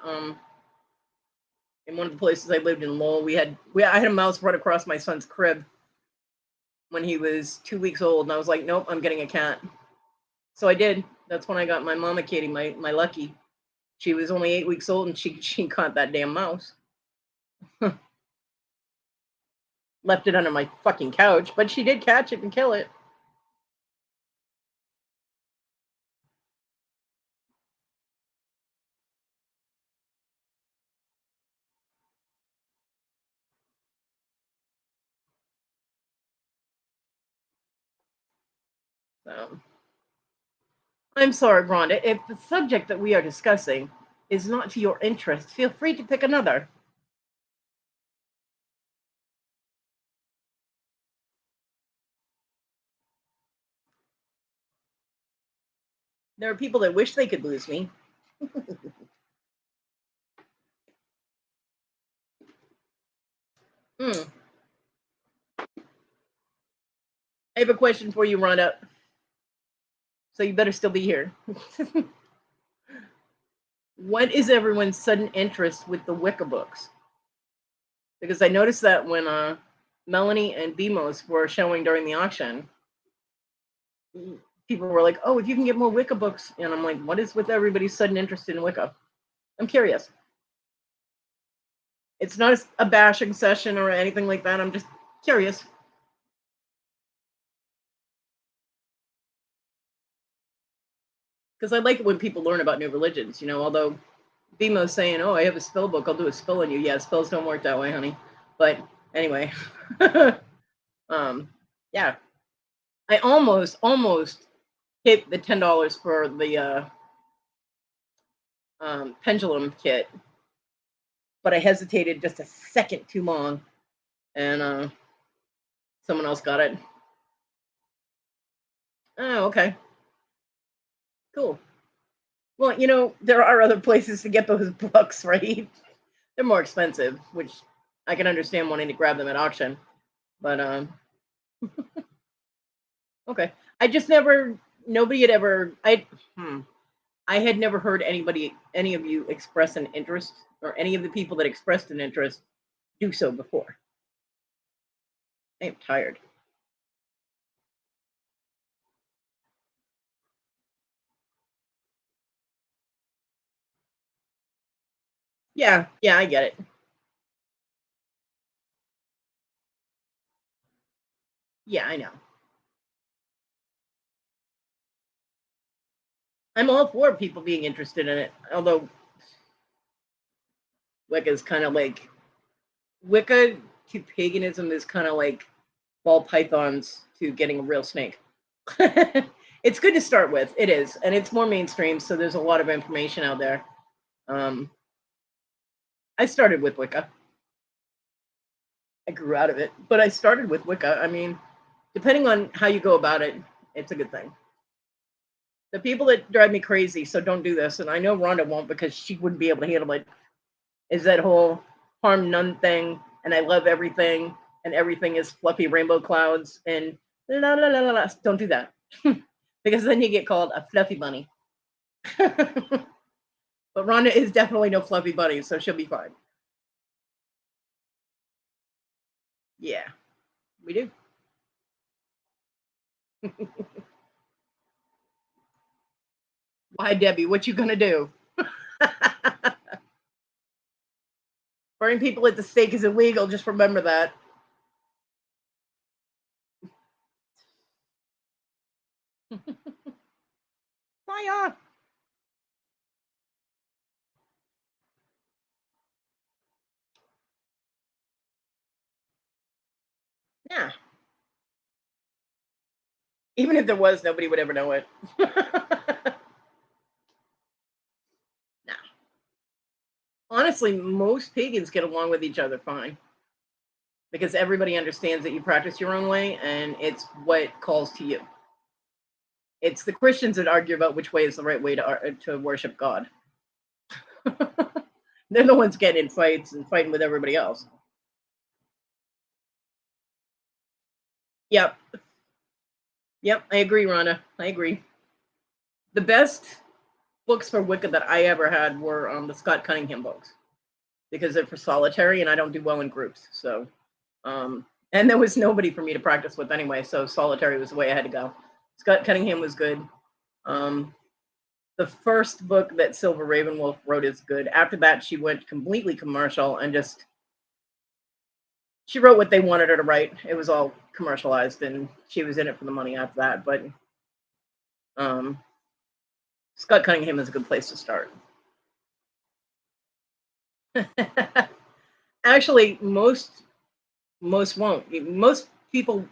In one of the places I lived in Lowell, I had a mouse run across my son's crib when he was 2 weeks old, and I was like, nope, I'm getting a cat. So I did. That's when I got my mama kitty, my Lucky. She was only 8 weeks old, and she caught that damn mouse. Left it under my fucking couch, but she did catch it and kill it. So I'm sorry, Rhonda. If the subject that we are discussing is not to your interest, feel free to pick another. There are people that wish they could lose me. Hmm. I have a question for you, Rhonda. So you better still be here. What is everyone's sudden interest with the Wicca books? Because I noticed that when Melanie and Bemos were showing during the auction, people were like, "Oh, if you can get more Wicca books," and I'm like, "What is with everybody's sudden interest in Wicca?" I'm curious. It's not a bashing session or anything like that. I'm just curious. Because I like it when people learn about new religions, although Bimo's saying, "Oh, I have a spell book. I'll do a spell on you." Yeah, spells don't work that way, honey. But anyway, yeah, I almost hit the $10 for the pendulum kit, but I hesitated just a second too long, and someone else got it. Oh, okay, cool. Well, there are other places to get those books, right? They're more expensive, which I can understand wanting to grab them at auction, but okay. I just never, nobody had ever, I had never heard any of you express an interest, or any of the people that expressed an interest do so before. I am tired. Yeah, yeah, I get it. Yeah, I know. I'm all for people being interested in it, although Wicca is kind of like Wicca to paganism is kind of like ball pythons to getting a real snake. It's good to start with. It is, and it's more mainstream, so there's a lot of information out there. Um, I started with Wicca. I grew out of it, but I started with Wicca. I mean, depending on how you go about it, it's a good thing. The people that drive me crazy, so don't do this, and I know Rhonda won't because she wouldn't be able to handle it, is that whole harm none thing, and I love everything, and everything is fluffy rainbow clouds, and la la la la la. Don't do that. Because then you get called a fluffy bunny. But Rhonda is definitely no fluffy bunny, so she'll be fine. Yeah, we do. Why, Debbie? What you gonna do? Burning people at the stake is illegal. Just remember that. Fly off. Yeah. Even if there was, nobody would ever know it. Nah. Honestly, most pagans get along with each other fine because everybody understands that you practice your own way and it's what calls to you. It's the Christians that argue about which way is the right way to worship God. They're the ones getting in fights and fighting with everybody else. Yep. Yep. I agree, Rhonda. I agree. The best books for Wicca that I ever had were the Scott Cunningham books. because they're for solitary, and I don't do well in groups. So, and there was nobody for me to practice with anyway. So solitary was the way I had to go. Scott Cunningham was good. The first book that Silver Ravenwolf wrote is good. After that, she went completely commercial and just she wrote what they wanted her to write. It was all commercialized, and she was in it for the money after that. But Scott Cunningham is a good place to start. Actually, most won't. Most people,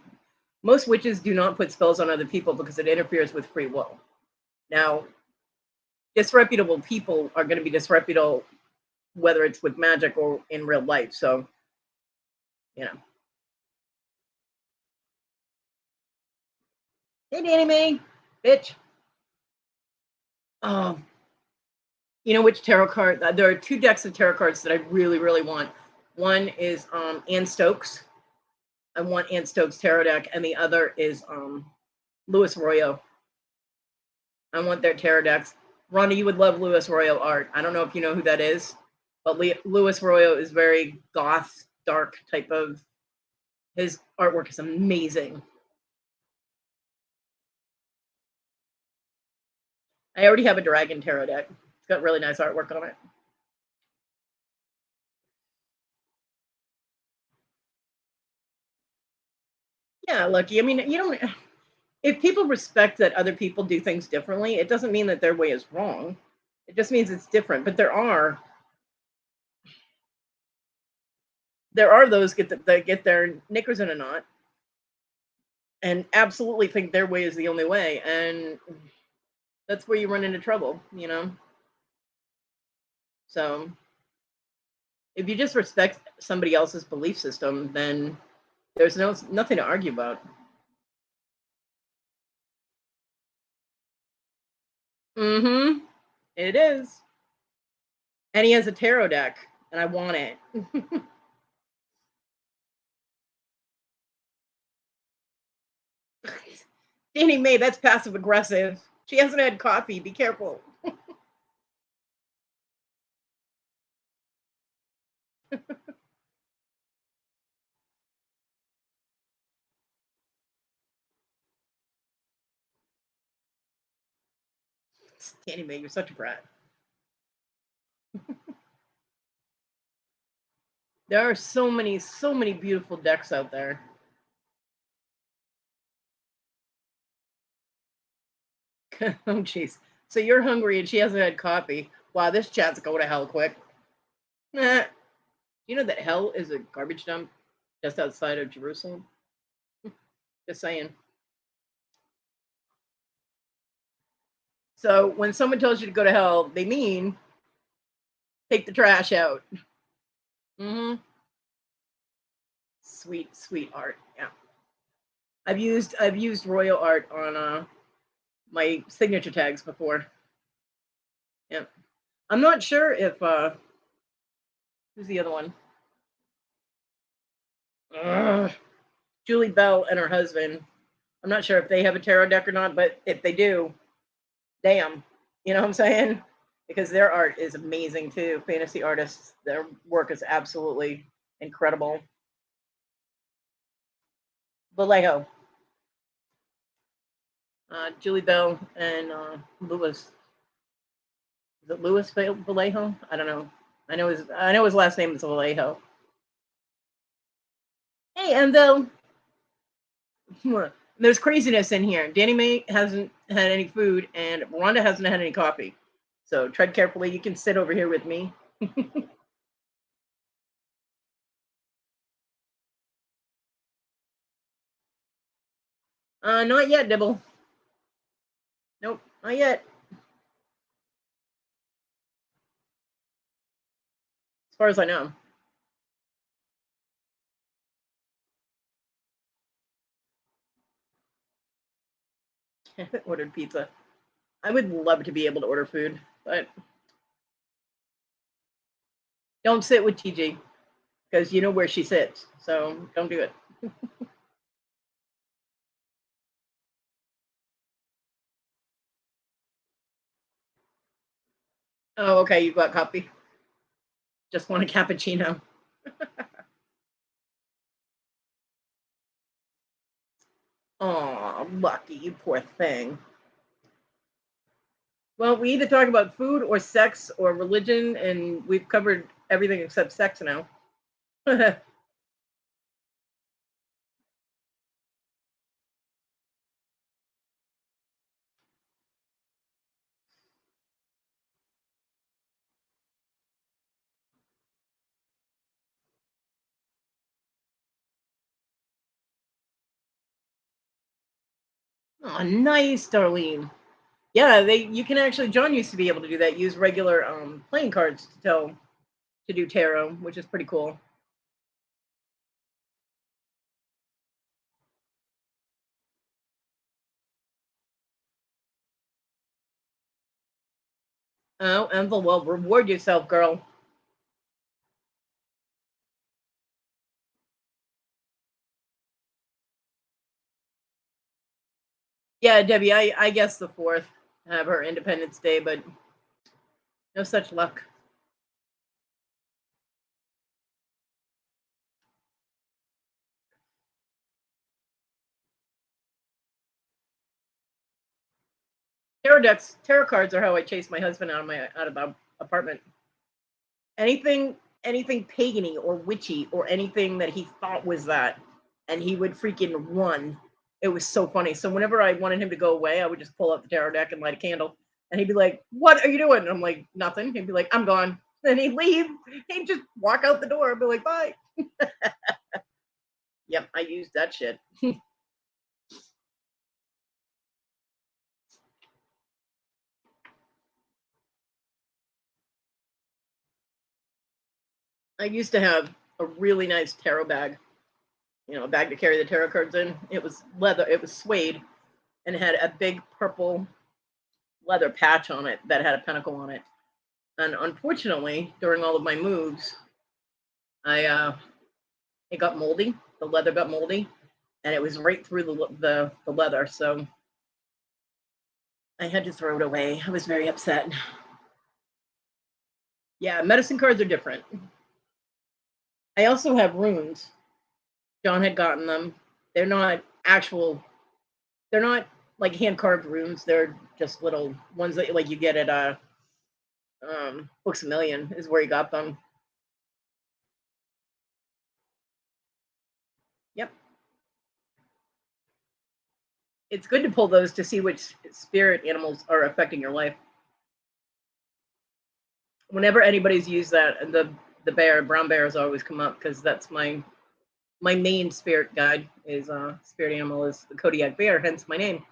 most witches do not put spells on other people because it interferes with free will. Now, disreputable people are going to be disreputable whether it's with magic or in real life. So, you know. Hey, Danny Mae, bitch. You know which tarot card? There are two decks of tarot cards that I really, really want. One is Anne Stokes. I want Anne Stokes tarot deck, and the other is Louis Royo. I want their tarot decks. Rhonda, you would love Louis Royo art. I don't know if you know who that is, but Louis Royo is very goth, dark type of. His artwork is amazing. I already have a dragon tarot deck. It's got really nice artwork on it. Yeah, Lucky. I mean, you don't. If people respect that other people do things differently, it doesn't mean that their way is wrong. It just means it's different. But there are those that get their knickers in a knot and absolutely think their way is the only way, and that's where you run into trouble, you know. So if you just respect somebody else's belief system, then there's nothing to argue about. Mm-hmm. It is. And he has a tarot deck, and I want it. Danny Mae, that's passive aggressive. She hasn't had coffee. Be careful. Danny Mae, you're such a brat. There are so many beautiful decks out there. Oh, jeez. So you're hungry and she hasn't had coffee. Wow, this chat's going to hell quick. Nah. You know that hell is a garbage dump just outside of Jerusalem? Just saying. So when someone tells you to go to hell, they mean take the trash out. Mm-hmm. Sweet, sweet art. Yeah. I've used royal art on my signature tags before. Yeah. I'm not sure if who's the other one? Ugh. Julie Bell and her husband. I'm not sure if they have a tarot deck or not, but if they do, damn. You know what I'm saying? Because their art is amazing too. Fantasy artists, their work is absolutely incredible. Vallejo. Julie Bell and Louis. Is it Louis Vallejo? I don't know. I know his last name is Vallejo. Hey, and there's craziness in here. Danny Mae hasn't had any food, and Rhonda hasn't had any coffee. So tread carefully. You can sit over here with me. Not yet, Dibble. Nope, not yet. As far as I know. I haven't ordered pizza. I would love to be able to order food, but don't sit with TG because you know where she sits. So don't do it. Oh, okay. You've got copy. Just want a cappuccino. Oh, Lucky, you poor thing. Well, we either talk about food or sex or religion, and we've covered everything except sex now. Oh, nice, Darlene. Yeah, they you can actually John used to be able to do that. Use regular playing cards to do tarot, which is pretty cool. Oh, Envel, well, reward yourself, girl. Yeah, Debbie, I guess the fourth have her Independence Day, but no such luck. Tarot cards are how I chase my husband out of the apartment. Anything pagany or witchy or anything that he thought was that, and he would freaking run. It was so funny. So whenever I wanted him to go away, I would just pull out the tarot deck and light a candle, and he'd be like, "What are you doing?" And I'm like, "Nothing." He'd be like, "I'm gone." Then he'd leave. He'd just walk out the door and be like, "Bye." Yep, I used that shit. I used to have a really nice tarot bag, a bag to carry the tarot cards in. It was leather, it was suede, and it had a big purple leather patch on it that had a pentacle on it. And unfortunately, during all of my moves, I it got moldy. The leather got moldy, and it was right through the leather. So I had to throw it away. I was very upset. Yeah, medicine cards are different. I also have runes. John had gotten them. They're not actual. They're not like hand carved runes. They're just little ones that like you get at Books a Million is where he got them. Yep. It's good to pull those to see which spirit animals are affecting your life. Whenever anybody's used that, the brown bears always come up because that's my main spirit guide is spirit animal is the Kodiak bear, hence my name.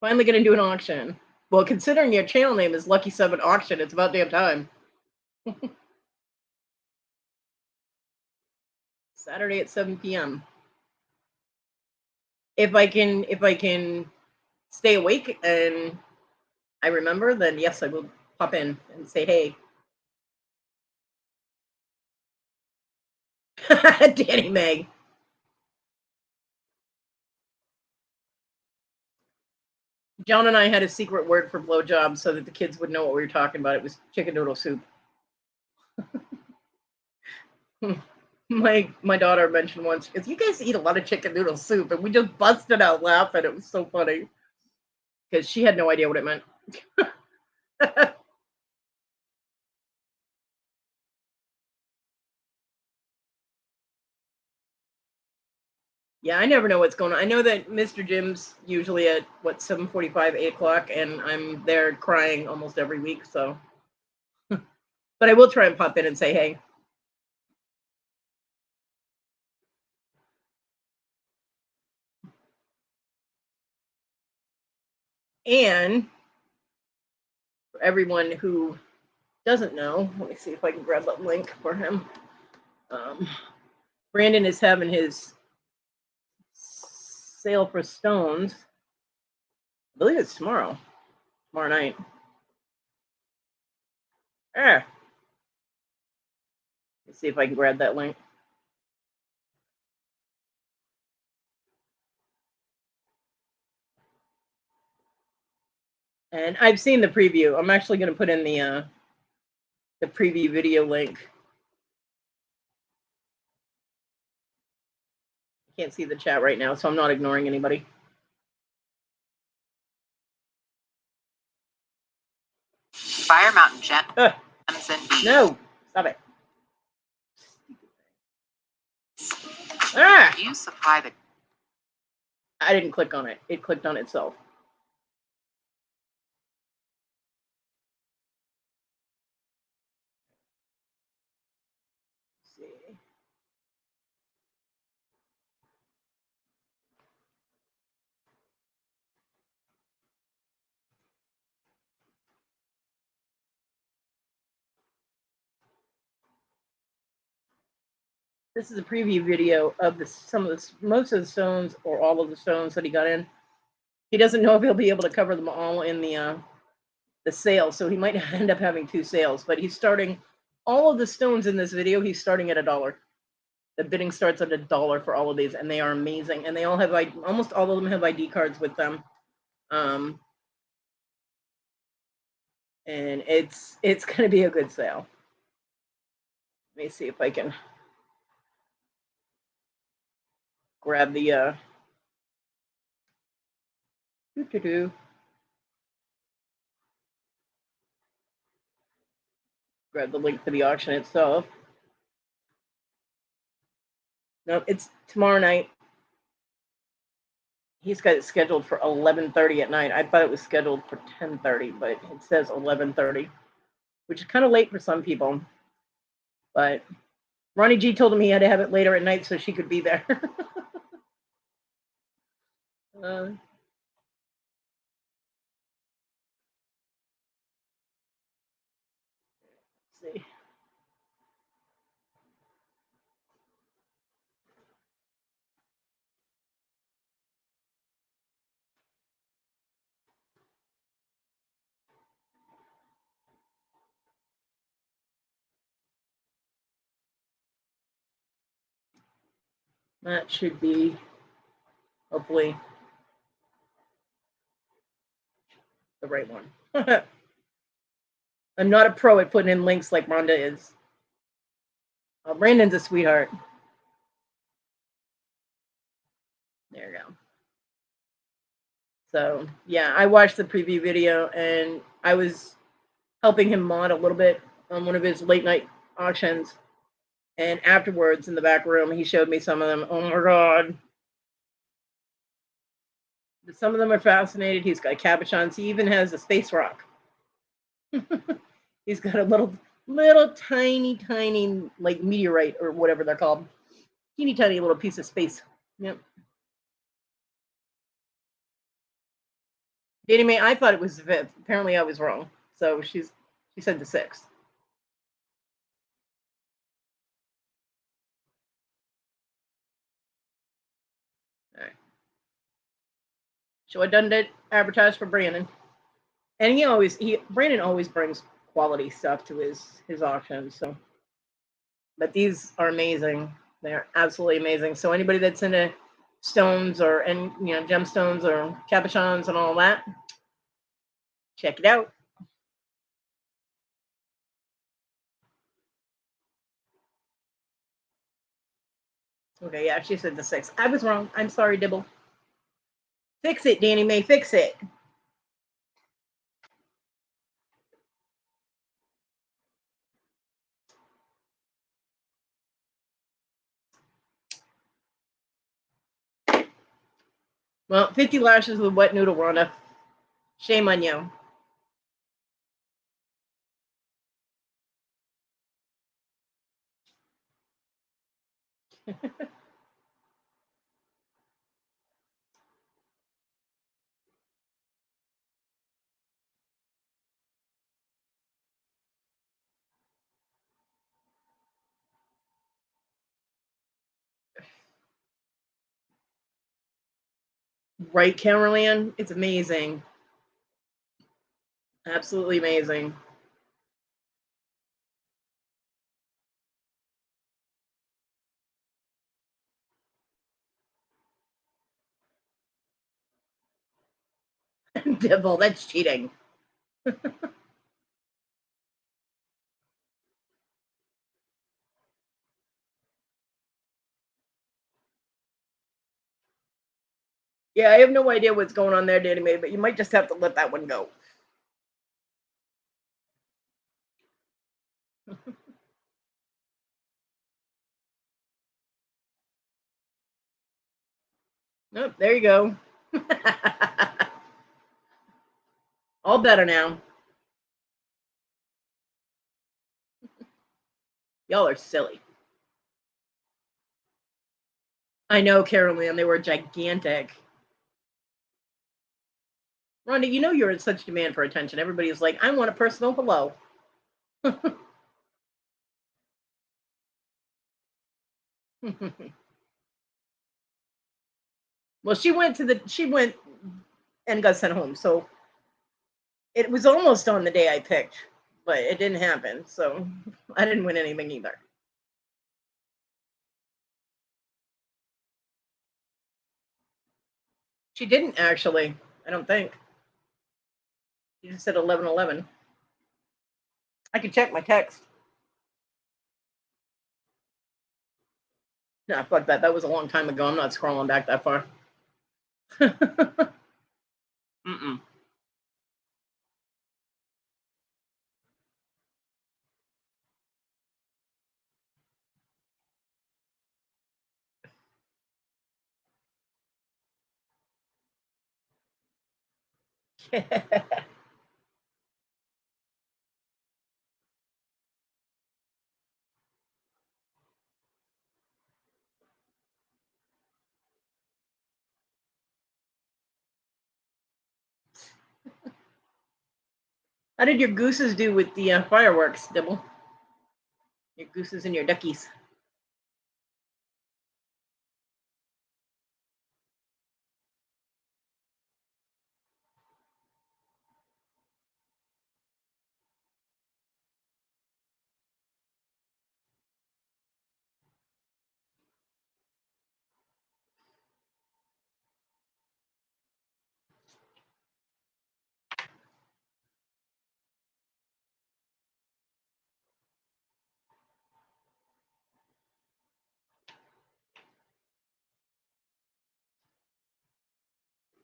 Finally gonna do an auction. Well, considering your channel name is Lucky Seven Auction, it's about damn time. Saturday at 7 p.m. If I can stay awake and I remember, then yes, I will pop in and say hey. Danny Meg. John and I had a secret word for blowjob so that the kids would know what we were talking about. It was chicken noodle soup. My daughter mentioned once, because you guys eat a lot of chicken noodle soup, and we just busted out laughing. It was so funny because she had no idea what it meant. Yeah, I never know what's going on. I know that Mr. Jim's usually at what 7:45, 8 o'clock, and I'm there crying almost every week. So, but I will try and pop in and say hey. And for everyone who doesn't know, let me see if I can grab that link for him. Um, Brandon is having his sale for stones. I believe it's tomorrow night. Ah, let's see if I can grab that link. And I've seen the preview. I'm actually going to put in the preview video link. I can't see the chat right now, so I'm not ignoring anybody. Fire Mountain Gems and Bees. No, stop it. Ah! You supply the... I didn't click on it. It clicked on itself. Let's see. This is a preview video of most of the stones, or all of the stones that he got in. He doesn't know if he'll be able to cover them all in the sale, so he might end up having 2 sales. But he's starting all of the stones in this video. He's starting at $1. The bidding starts at $1 for all of these, and they are amazing. And they all have almost all of them have ID cards with them. And it's going to be a good sale. Let me see if I can grab the grab the link to the auction itself. No, it's tomorrow night. He's got it scheduled for 11:30 at night. I thought it was scheduled for 10:30, but it says 11:30, which is kind of late for some people. But Ronnie G told him he had to have it later at night so she could be there. Let's see. That should be, hopefully, the right one. I'm not a pro at putting in links like Rhonda is. Brandon's a sweetheart. There you go. So, yeah, I watched the preview video, and I was helping him mod a little bit on one of his late night auctions. And afterwards, in the back room, he showed me some of them. Oh my God. Some of them are fascinated. He's got cabochons. He even has a space rock. He's got a little tiny, like meteorite or whatever they're called. Teeny tiny little piece of space. Yep. Danny Mae, I thought it was the 5th. Apparently I was wrong. So she said the 6th. All right. So I done did advertise for Brandon. And Brandon always brings quality stuff to his auctions. So, but these are amazing. They're absolutely amazing. So anybody that's into stones or gemstones or cabochons and all that, check it out. Okay, yeah, she said the 6th. I was wrong. I'm sorry, Dibble. Fix it, Danny Mae. Fix it. Well, 50 lashes with wet noodle, Rhonda. Shame on you. Right, Caroline? It's amazing. Absolutely amazing. Dibble, that's cheating. Yeah, I have no idea what's going on there, Danny Mae, but you might just have to let that one go. Nope, there you go. All better now. Y'all are silly. I know, Carol Ann, they were gigantic. Rhonda, you know you're in such demand for attention. Everybody's like, I want a personal hello. Well, she went and got sent home. So it was almost on the day I picked, but it didn't happen. So I didn't win anything either. She didn't actually, I don't think. She just said 11:11. I could check my text. Nah, fuck that. That was a long time ago. I'm not scrolling back that far. Mm-mm. How did your gooses do with the fireworks, Dibble? Your gooses and your duckies.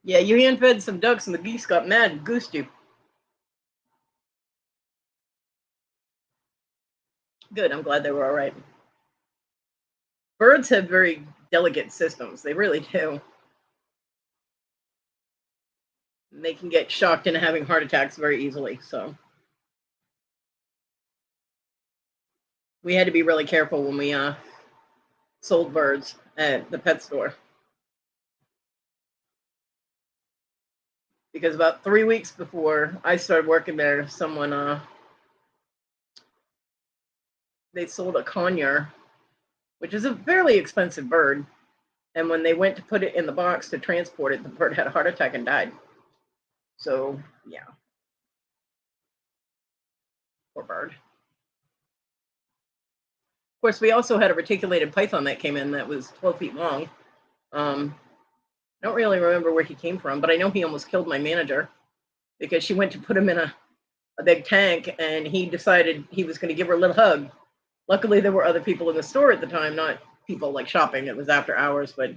Yeah, you hand fed some ducks and the geese got mad and goosed you. Good, I'm glad they were all right. Birds have very delicate systems. They really do. They can get shocked into having heart attacks very easily. So we had to be really careful when we sold birds at the pet store. Because about 3 weeks before I started working there, someone they sold a conure, which is a fairly expensive bird. And when they went to put it in the box to transport it, the bird had a heart attack and died. So yeah, poor bird. Of course, we also had a reticulated python that came in that was 12 feet long. I don't really remember where he came from, but I know he almost killed my manager because she went to put him in a big tank and he decided he was going to give her a little hug. Luckily, there were other people in the store at the time, not people like shopping. It was after hours, but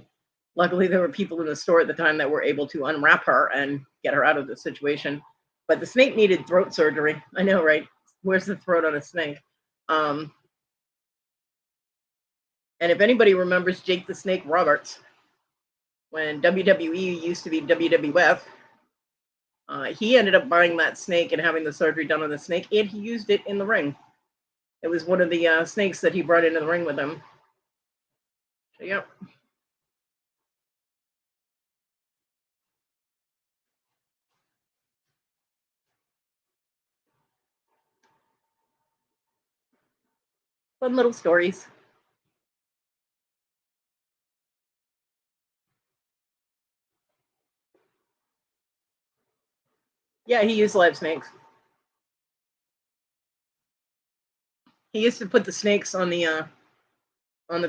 luckily there were people in the store at the time that were able to unwrap her and get her out of the situation. But the snake needed throat surgery. I know, right? Where's the throat on a snake? And if anybody remembers Jake the Snake Roberts, when WWE used to be WWF, he ended up buying that snake and having the surgery done on the snake, and he used it in the ring. It was one of the snakes that he brought into the ring with him. So, yep. Fun little stories. Yeah, he used live snakes. He used to put the snakes on the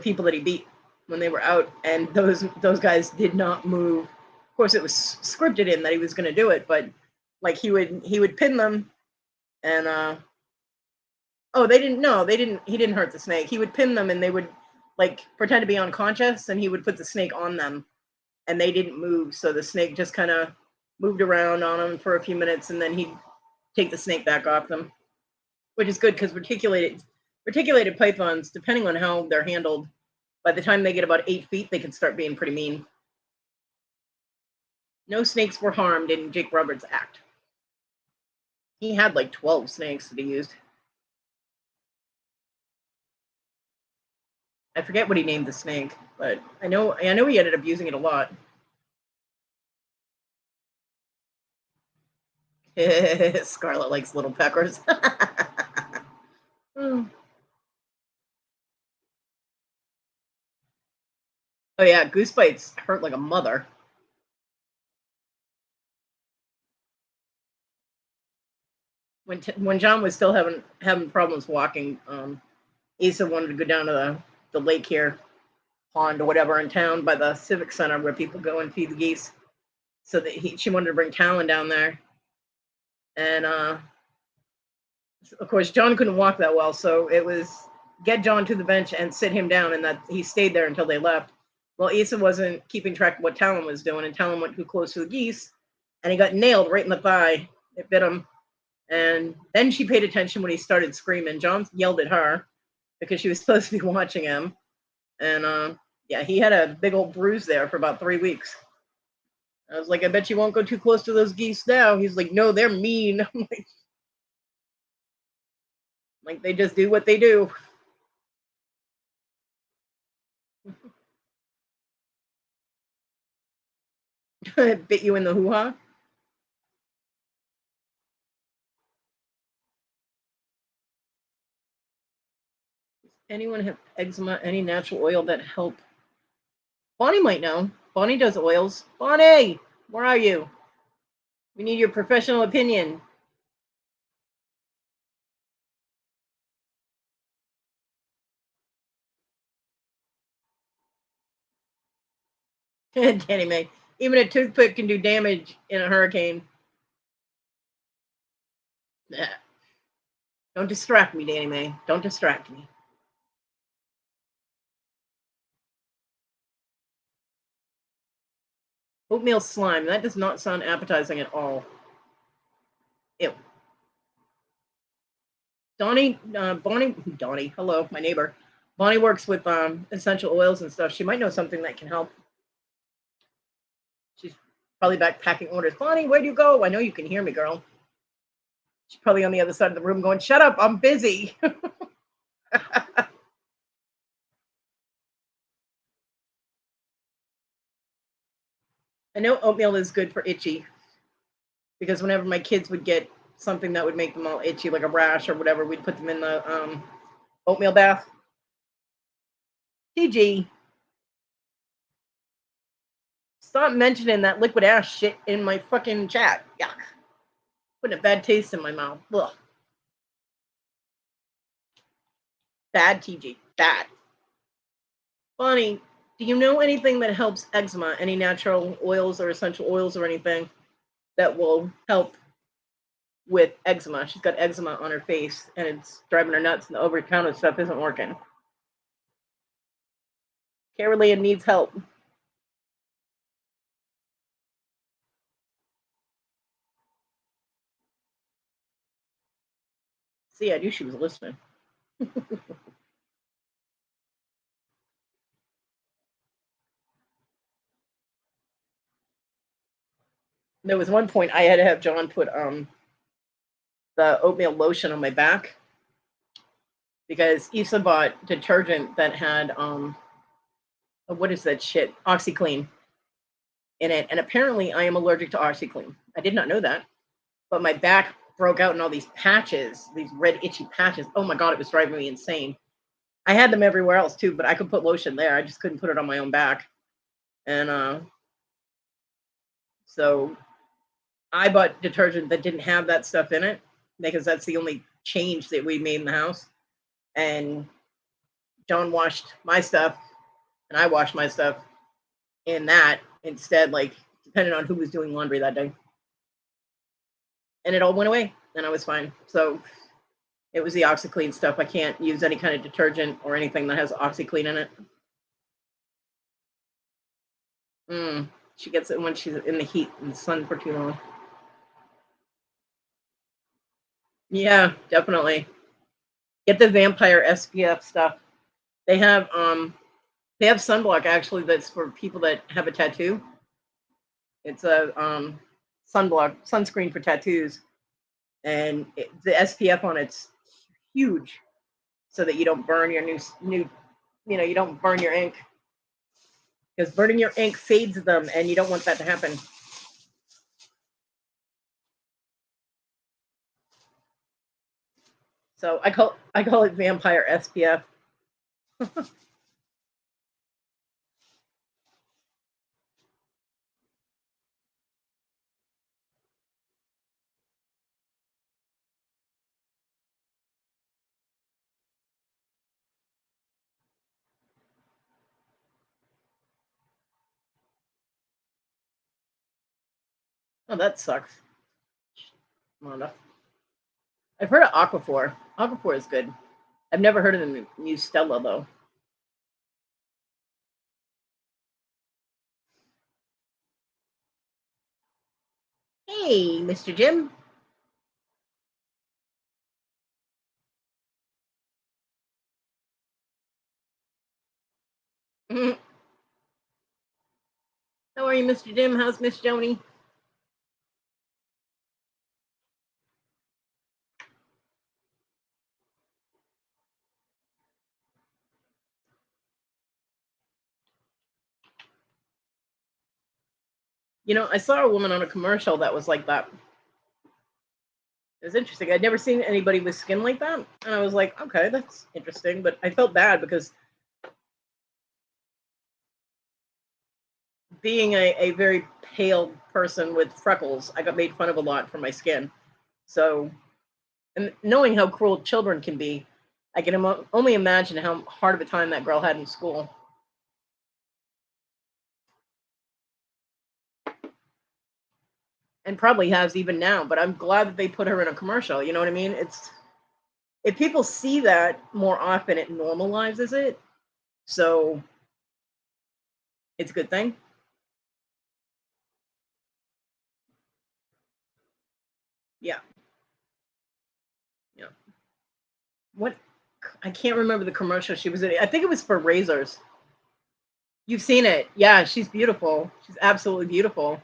people that he beat when they were out, and those guys did not move. Of course, it was scripted in that he was going to do it, but like he would pin them, And oh, they didn't. No, they didn't. He didn't hurt the snake. He would pin them, and they would like pretend to be unconscious, and he would put the snake on them, and they didn't move. So the snake just kind of moved around on them for a few minutes, and then he'd take the snake back off them, which is good because reticulated pythons, depending on how they're handled, by the time they get about 8 feet, they can start being pretty mean. No snakes were harmed in Jake Roberts' act. He had like 12 snakes that he used. I forget what he named the snake, but I know he ended up using it a lot. Scarlet likes little peckers. Oh yeah, goose bites hurt like a mother. When John was still having problems walking, Asa wanted to go down to the lake here, pond or whatever in town by the civic center where people go and feed the geese. So that she wanted to bring Talon down there, and of course John couldn't walk that well, so it was get John to the bench and sit him down, and that he stayed there until they left. Well, Asa wasn't keeping track of what Talon was doing, and Talon went too close to the geese, and he got nailed right in the thigh. It bit him. And then she paid attention when he started screaming. John yelled at her because she was supposed to be watching him. And yeah, he had a big old bruise there for about 3 weeks. I was like, I bet you won't go too close to those geese now. He's like, no, they're mean. I'm like they just do what they do. Bit you in the hoo-ha? Anyone have eczema? Any natural oil that help? Bonnie might know. Bonnie does oils. Bonnie, where are you? We need your professional opinion. Danny May. Even a toothpick can do damage in a hurricane. Yeah. Don't distract me, Danny May. Don't distract me. Oatmeal slime. That does not sound appetizing at all. Ew. Bonnie, hello, my neighbor. Bonnie works with essential oils and stuff. She might know something that can help. She's probably back packing orders. Bonnie, where do you go? I know you can hear me, girl. She's probably on the other side of the room going, shut up, I'm busy. I know oatmeal is good for itchy because whenever my kids would get something that would make them all itchy, like a rash or whatever, we'd put them in the oatmeal bath. TG, stop mentioning that liquid ass shit in my fucking chat. Yuck. Putting a bad taste in my mouth. Ugh. Bad, TG. Bad. Bonnie, do you know anything that helps eczema? Any natural oils or essential oils or anything that will help with eczema? She's got eczema on her face and it's driving her nuts, and the over-the-counter stuff isn't working. Caroline needs help. See, I knew she was listening. There was one point I had to have John put the oatmeal lotion on my back because Issa bought detergent that had what is that shit? OxyClean in it, and apparently I am allergic to OxyClean. I did not know that, but my back broke out in all these patches, these red itchy patches. Oh my god, it was driving me insane. I had them everywhere else too, but I could put lotion there. I just couldn't put it on my own back, and so I bought detergent that didn't have that stuff in it because that's the only change that we made in the house. And John washed my stuff and I washed my stuff in that instead, like depending on who was doing laundry that day. and it all went away, and I was fine. So it was the OxyClean stuff. I can't use any kind of detergent or anything that has OxyClean in it. She gets it when she's in the heat and the sun for too long. Yeah, definitely. Get the vampire SPF stuff. They have sunblock actually that's for people that have a tattoo. It's a sunscreen for tattoos, and the SPF on it's huge, so that you don't burn your new you don't burn your ink, because burning your ink fades them, and you don't want that to happen. So I call it vampire SPF. Oh, that sucks. Well, I've heard of Aquaphor. Aquaphor is good. I've never heard of the new Stella though. Hey, Mr. Jim. How are you, Mr. Jim? How's Miss Joni? I saw a woman on a commercial that was like that. It was interesting. I'd never seen anybody with skin like that. And I was like, okay, that's interesting. But I felt bad because being a very pale person with freckles, I got made fun of a lot for my skin. So, and knowing how cruel children can be, I can only imagine how hard of a time that girl had in school. And probably has even now, but I'm glad that they put her in a commercial. You know what I mean? It's if people see that more often, it normalizes it. So it's a good thing. Yeah. Yeah. What I can't remember the commercial she was in. I think it was for razors. You've seen it. Yeah, she's beautiful. She's absolutely beautiful.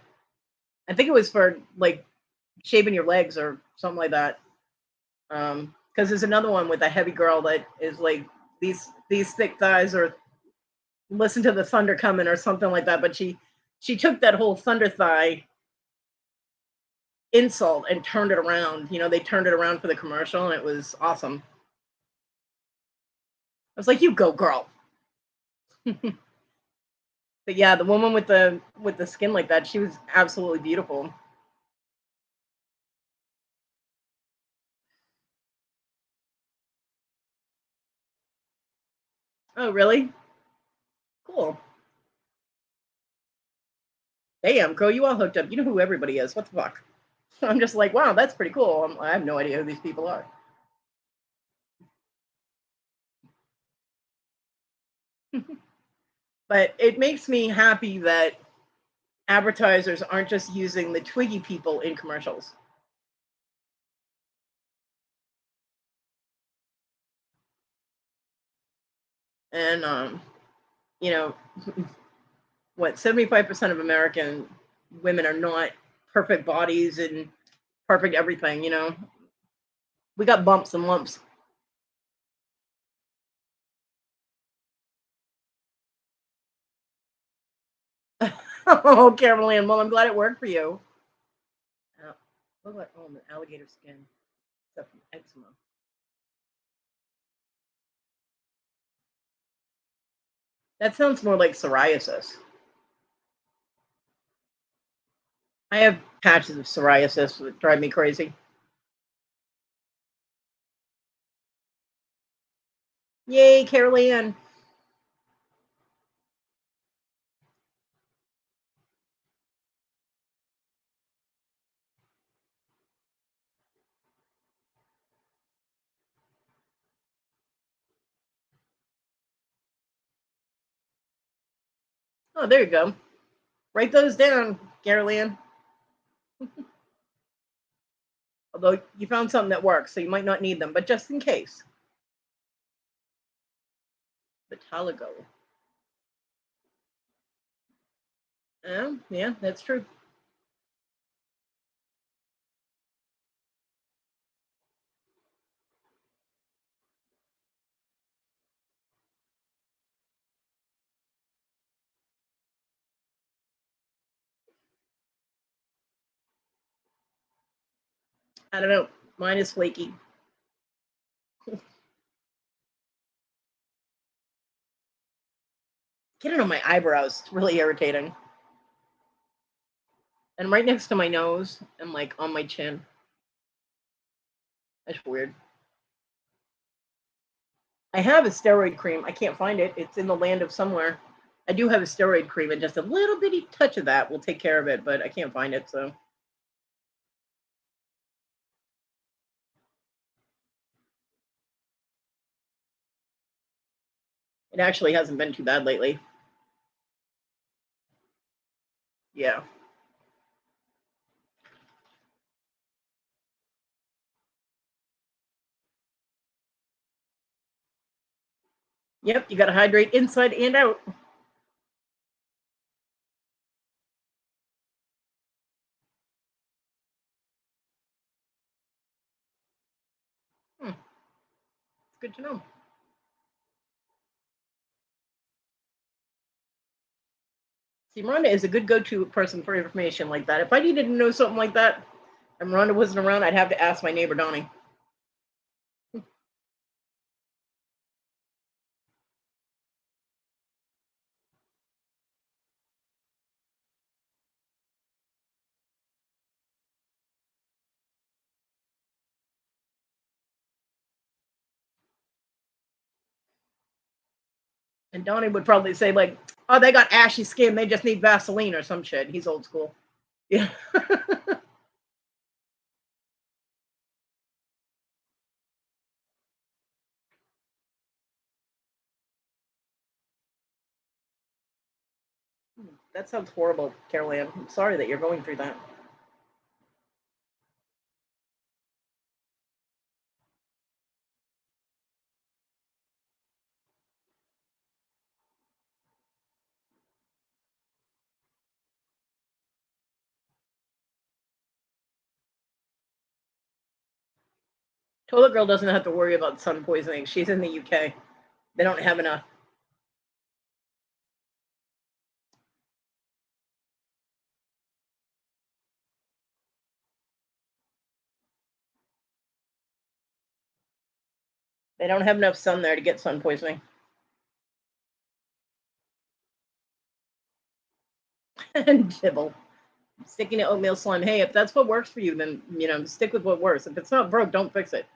I think it was for like shaving your legs or something like that. Because there's another one with a heavy girl that is like these thick thighs, or listen to the thunder coming or something like that. But she took that whole thunder thigh insult and turned it around. They turned it around for the commercial, and it was awesome. I was like, "You go, girl." But yeah, the woman with the skin like that, she was absolutely beautiful. Oh, really? Cool. Damn, girl, you all hooked up. You know who everybody is. What the fuck? I'm just like, wow, that's pretty cool. I have no idea who these people are. But it makes me happy that advertisers aren't just using the Twiggy people in commercials. And you know, what 75% of American women are not perfect bodies and perfect everything. We got bumps and lumps. Oh, Caroline, well, I'm glad it worked for you. What about the alligator skin stuff from eczema? That sounds more like psoriasis. I have patches of psoriasis that drive me crazy. Yay, Caroline. Oh, there you go. Write those down, Caroline. Although you found something that works, so you might not need them, but just in case. Vitaligo. Yeah, that's true. I don't know. Mine is flaky. Get it on my eyebrows. It's really irritating. And right next to my nose and like on my chin. That's weird. I have a steroid cream. I can't find it. It's in the land of somewhere. I do have a steroid cream, and just a little bitty touch of that will take care of it, but I can't find it, so. It actually hasn't been too bad lately. Yeah. Yep, you got to hydrate inside and out. It's good to know. See, Rhonda is a good go-to person for information like that. If I needed to know something like that, and Rhonda wasn't around, I'd have to ask my neighbor Donnie. And Donnie would probably say, like, oh, they got ashy skin. They just need Vaseline or some shit. He's old school. Yeah. That sounds horrible, Caroline. I'm sorry that you're going through that. Toilet Girl doesn't have to worry about sun poisoning. She's in the UK. They don't have enough. They don't have enough sun there to get sun poisoning. And Dibble. Sticking to oatmeal slime. Hey, if that's what works for you, then stick with what works. If it's not broke, don't fix it.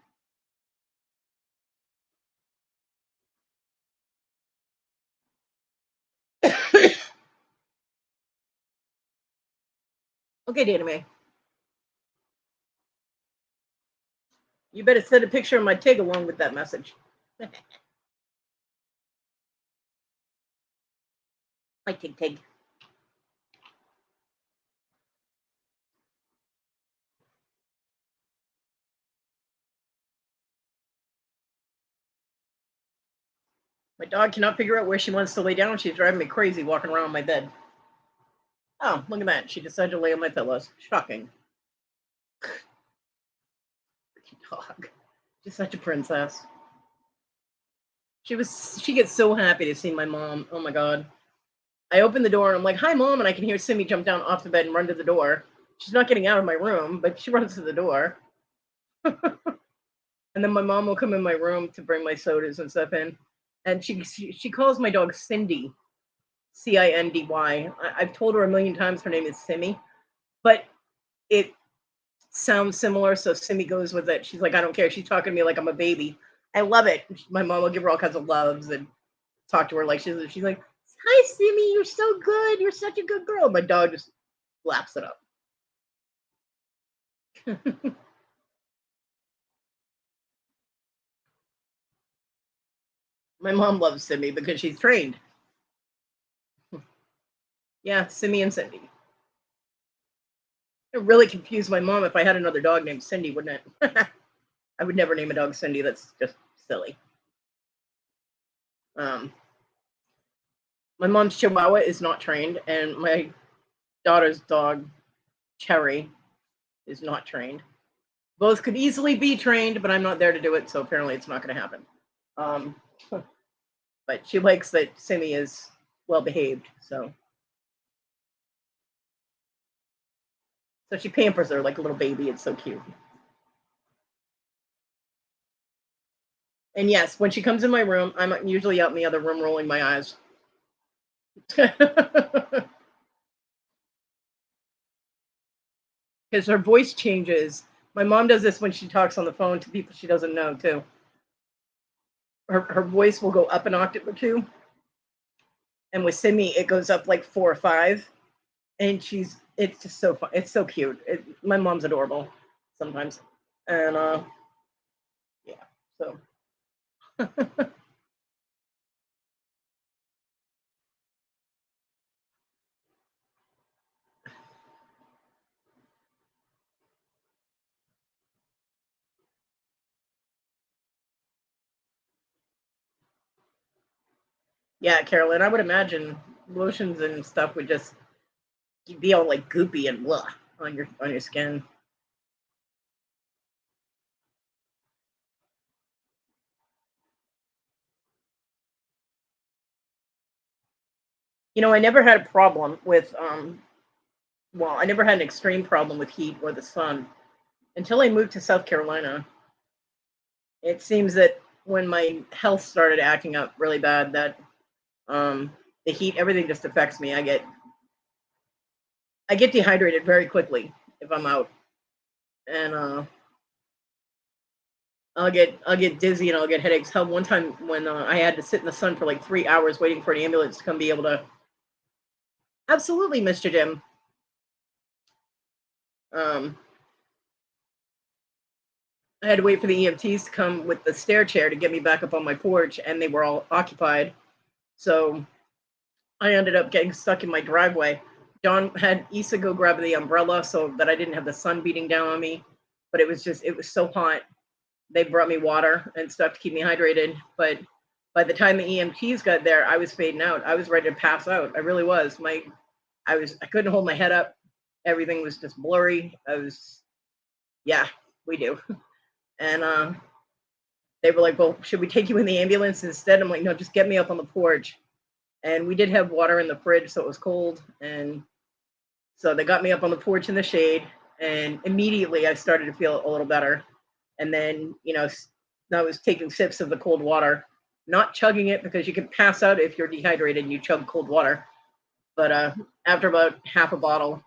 Okay, Dana May. You better send a picture of my Tig along with that message. My Tig. My dog cannot figure out where she wants to lay down. She's driving me crazy walking around my bed. Oh, look at that. She decided to lay on my pillows. Shocking. Dog. She's such a princess. She gets so happy to see my mom. Oh my god. I open the door and I'm like, hi mom, and I can hear Simi jump down off the bed and run to the door. She's not getting out of my room, but she runs to the door. And then my mom will come in my room to bring my sodas and stuff in. And she calls my dog Cindy. Cindy. I've told her a million times her name is Simi, but it sounds similar, so Simi goes with it. She's like, I don't care. She's talking to me like I'm a baby. I love it. My mom will give her all kinds of loves and talk to her like she's like, hi Simi, you're so good. You're such a good girl. My dog just laps it up. My mom loves Simi because she's trained. Yeah, Simi and Cindy. It really confused my mom if I had another dog named Cindy, wouldn't it? I would never name a dog Cindy. That's just silly. My mom's Chihuahua is not trained, and my daughter's dog, Cherry, is not trained. Both could easily be trained, but I'm not there to do it, so apparently it's not going to happen. But she likes that Simi is well behaved, so she pampers her like a little baby. It's so cute. And yes, when she comes in my room, I'm usually out in the other room rolling my eyes. Because her voice changes. My mom does this when she talks on the phone to people she doesn't know, too. Her voice will go up an octave or two. And with Simi, it goes up like 4 or 5. And it's just so fun. It's so cute. My mom's adorable sometimes. And, yeah, so. Yeah, Carolyn, I would imagine lotions and stuff would just be all like goopy and blah on your skin. I never had a problem with I never had an extreme problem with heat or the sun until I moved to South Carolina. It seems that when my health started acting up really bad, that the heat, everything just affects me. I get dehydrated very quickly if I'm out, and I'll get dizzy and I'll get headaches. Hell, one time when I had to sit in the sun for like 3 hours waiting for an ambulance to come be able to. Absolutely, Mr. Jim. I had to wait for the EMTs to come with the stair chair to get me back up on my porch, and they were all occupied. So I ended up getting stuck in my driveway. John had Issa go grab the umbrella so that I didn't have the sun beating down on me. But it was so hot. They brought me water and stuff to keep me hydrated. But by the time the EMTs got there, I was fading out. I was ready to pass out. I really was. I couldn't hold my head up. Everything was just blurry. Yeah, we do. And they were like, well, should we take you in the ambulance instead? I'm like, no, just get me up on the porch. And we did have water in the fridge, so it was cold. And so they got me up on the porch in the shade. And immediately I started to feel a little better. And then, I was taking sips of the cold water, not chugging it because you can pass out if you're dehydrated and you chug cold water. But after about half a bottle,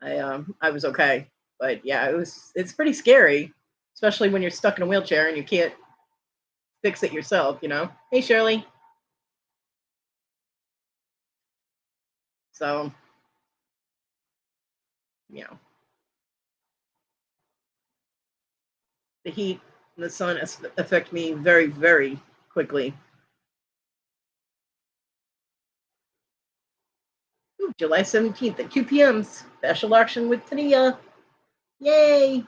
I was okay. But yeah, it's pretty scary, especially when you're stuck in a wheelchair and you can't fix it yourself, Hey, Shirley. So, the heat and the sun affect me very, very quickly. Ooh, July 17th at 2 p.m. Special auction with Tania. Yay!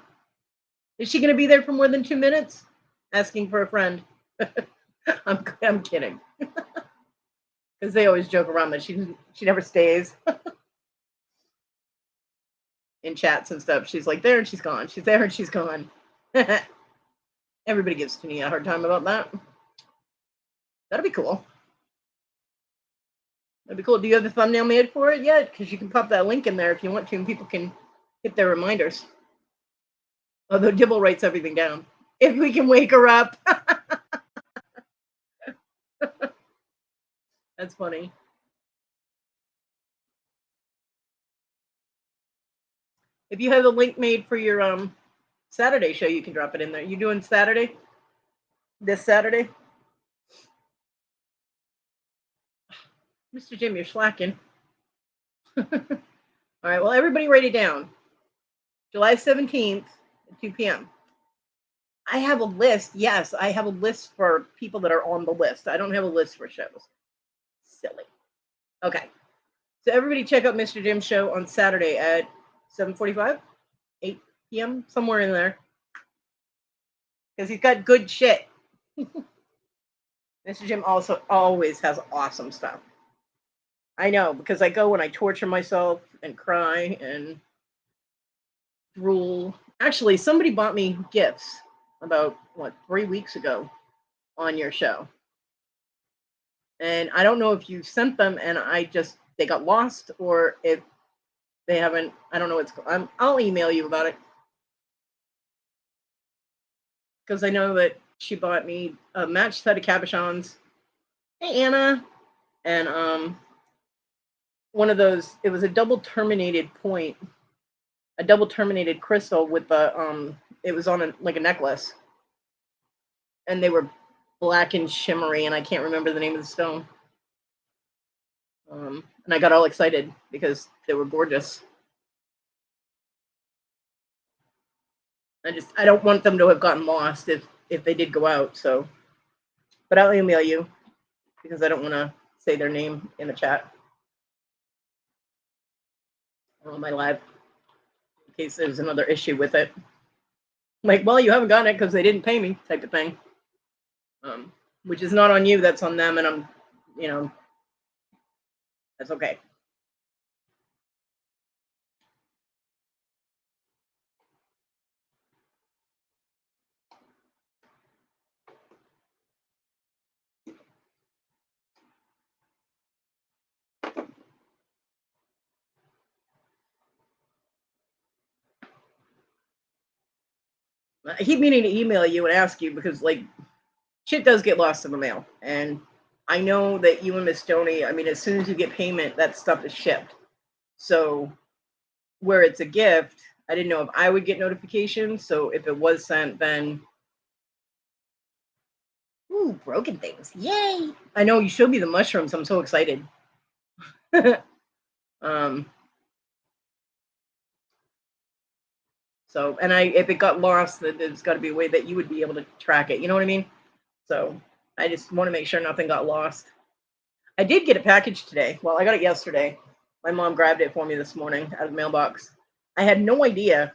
Is she going to be there for more than 2 minutes? Asking for a friend. I'm kidding. Because they always joke around that she never stays in chats and stuff. She's like there and she's gone. She's there and she's gone. Everybody gives Tania a hard time about that. That'd be cool. That'd be cool. Do you have the thumbnail made for it yet? Because you can pop that link in there if you want to, and people can hit their reminders. Although Dibble writes everything down. If we can wake her up. That's funny. If you have the link made for your Saturday show, you can drop it in there. You doing Saturday? This Saturday? Mr. Jim, you're slacking. All right, well, everybody write it down. July 17th at 2 p.m. I have a list. Yes, I have a list for people that are on the list. I don't have a list for shows. Silly. Okay. So everybody check out Mr. Jim's show on Saturday at 7:45, 8 p.m., somewhere in there. Because he's got good shit. Mr. Jim also always has awesome stuff. I know, because I go and I torture myself and cry and drool. Actually, somebody bought me gifts about, 3 weeks ago on your show. And I don't know if you sent them and they got lost, or if they haven't. I don't know what's going on. I'll email you about it. Because I know that she bought me a matched set of cabochons. Hey, Anna. And one of those, it was a double terminated point, a double terminated crystal with the, it was on like a necklace. And they were black and shimmery, and I can't remember the name of the stone. And I got all excited because they were gorgeous. I don't want them to have gotten lost if they did go out. So, but I'll email you because I don't want to say their name in the chat on my live in case there's another issue with it. Like, well, you haven't gotten it because they didn't pay me, type of thing. Which is not on you, that's on them, and I'm, that's okay. I keep meaning to email you and ask you because, like, shit does get lost in the mail. And I know that you and Miss Stoney, I mean, as soon as you get payment, that stuff is shipped. So where it's a gift, I didn't know if I would get notifications. So if it was sent, then... Ooh, broken things. Yay! I know, you showed me the mushrooms. I'm so excited. So, and if it got lost, then there's got to be a way that you would be able to track it. You know what I mean? So I just want to make sure nothing got lost. I did get a package today. Well, I got it yesterday. My mom grabbed it for me this morning out of the mailbox. I had no idea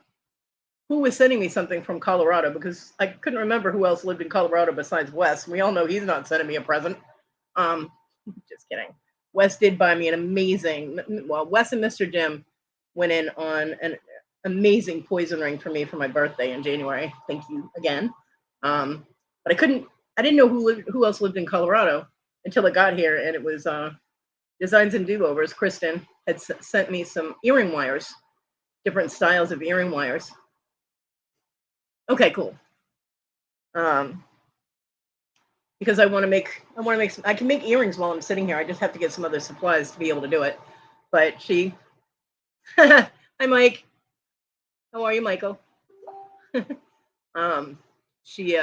who was sending me something from Colorado because I couldn't remember who else lived in Colorado besides Wes. We all know he's not sending me a present. Just kidding. Wes did buy me an amazing, well, Wes and Mr. Jim went in on an amazing poison ring for me for my birthday in January. Thank you again. But I didn't know who else lived in Colorado until it got here, and it was Designs and Do-Overs. Kristen had sent me some earring wires, different styles of earring wires. Okay, cool. Because I want to make some, I can make earrings while I'm sitting here. I just have to get some other supplies to be able to do it. But hi Mike. How are you, Michael? She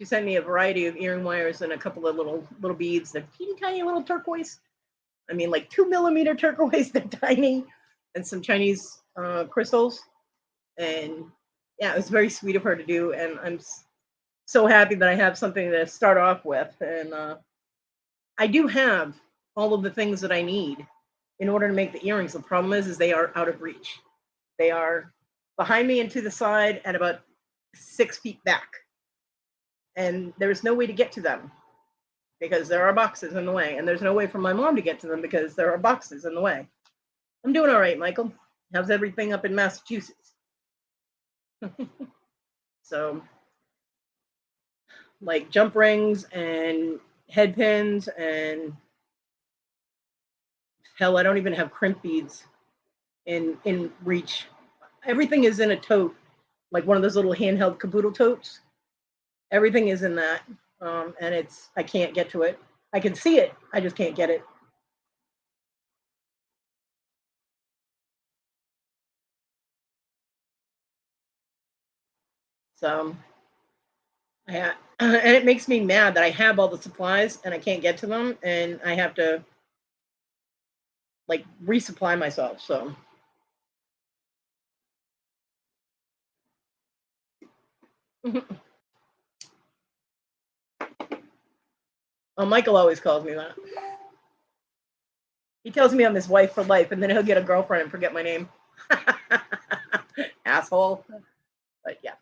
sent me a variety of earring wires and a couple of little beads. They're teeny tiny little turquoise. I mean, like 2 millimeter turquoise. They're tiny, and some Chinese crystals. And yeah, it was very sweet of her to do. And I'm so happy that I have something to start off with. And I do have all of the things that I need in order to make the earrings. The problem is they are out of reach. They are behind me and to the side and about 6 feet back. And there's no way to get to them because there are boxes in the way. And there's no way for my mom to get to them because there are boxes in the way. I'm doing all right, Michael. How's everything up in Massachusetts? So, like jump rings and head pins and hell, I don't even have crimp beads in reach. Everything is in a tote, like one of those little handheld caboodle totes. Everything is in that, and I can't get to it. I can see it, I just can't get it. So, and it makes me mad that I have all the supplies and I can't get to them, and I have to like resupply myself. So. Oh, Michael always calls me that. He tells me I'm his wife for life, and then he'll get a girlfriend and forget my name. Asshole. But yeah.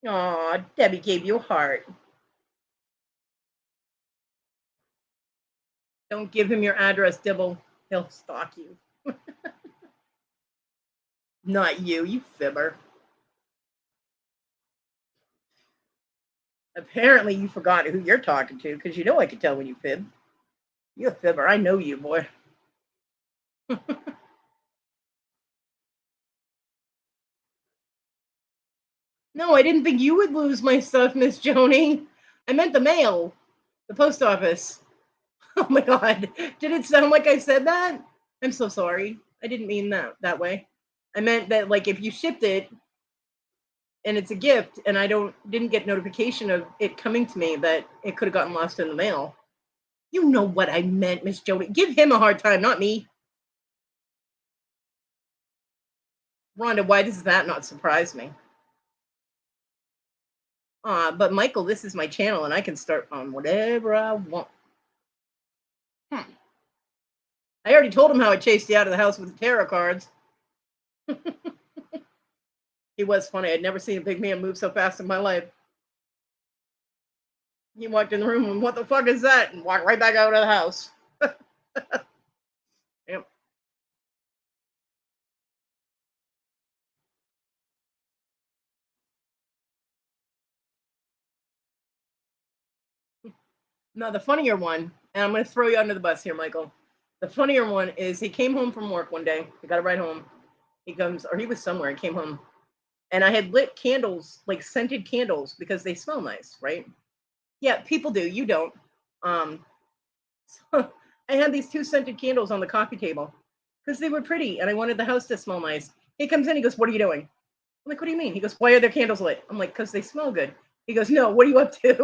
Aw, Debbie gave you a heart. Don't give him your address, Dibble. He'll stalk you. Not you, you fibber. Apparently you forgot who you're talking to, because you know I can tell when you fib. You're a fibber. I know you, boy. No, I didn't think you would lose my stuff, Miss Joni. I meant the mail. The post office. Oh my god. Did it sound like I said that? I'm so sorry. I didn't mean that way. I meant that, like, if you shipped it and it's a gift and I didn't get notification of it coming to me, that it could have gotten lost in the mail. You know what I meant, Miss Joni. Give him a hard time, not me. Rhonda, why does that not surprise me? But Michael, this is my channel and I can start on whatever I want. I already told him how I chased you out of the house with the tarot cards. He was funny. I'd never seen a big man move so fast in my life. He walked in the room and, what the fuck is that? And walked right back out of the house. Yep. No, the funnier one, and I'm going to throw you under the bus here, Michael. The funnier one is he came home from work one day. He got a ride home. He comes, or he was somewhere. He came home. And I had lit candles, like scented candles, because they smell nice, right? Yeah, people do. You don't. So I had these 2 scented candles on the coffee table because they were pretty, and I wanted the house to smell nice. He comes in. He goes, "What are you doing?" I'm like, "What do you mean?" He goes, "Why are there candles lit?" I'm like, "Because they smell good." He goes, "No, what are you up to?" It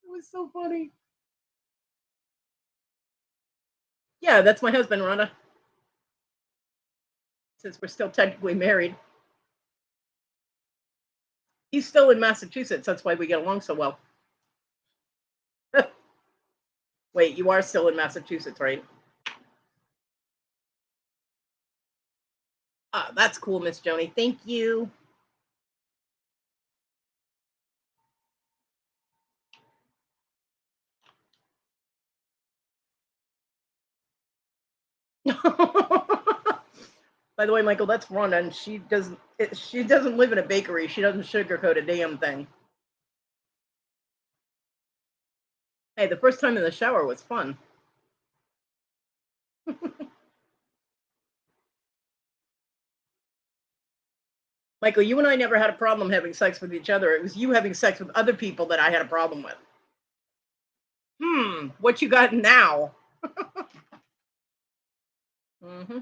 was so funny. Yeah, that's my husband, Rhonda. Since we're still technically married, he's still in Massachusetts. That's why we get along so well. Wait, you are still in Massachusetts, right? Ah, that's cool, Miss Joni. Thank you. By the way, Michael, that's Rhonda, and she doesn't live in a bakery. She doesn't sugarcoat a damn thing. Hey, the first time in the shower was fun. Michael, you and I never had a problem having sex with each other. It was you having sex with other people that I had a problem with. What you got now? Mm-hmm.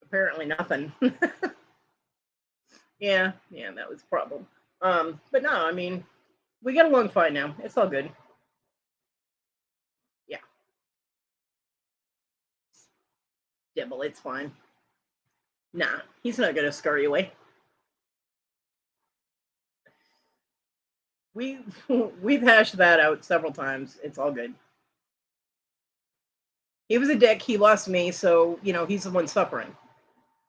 Apparently nothing. Yeah, that was a problem. But no, I mean, we get along fine now. It's all good. Yeah. Dibble, it's fine. Nah, he's not gonna scurry away. We've hashed that out several times. It's all good. He was a dick. He lost me, so he's the one suffering.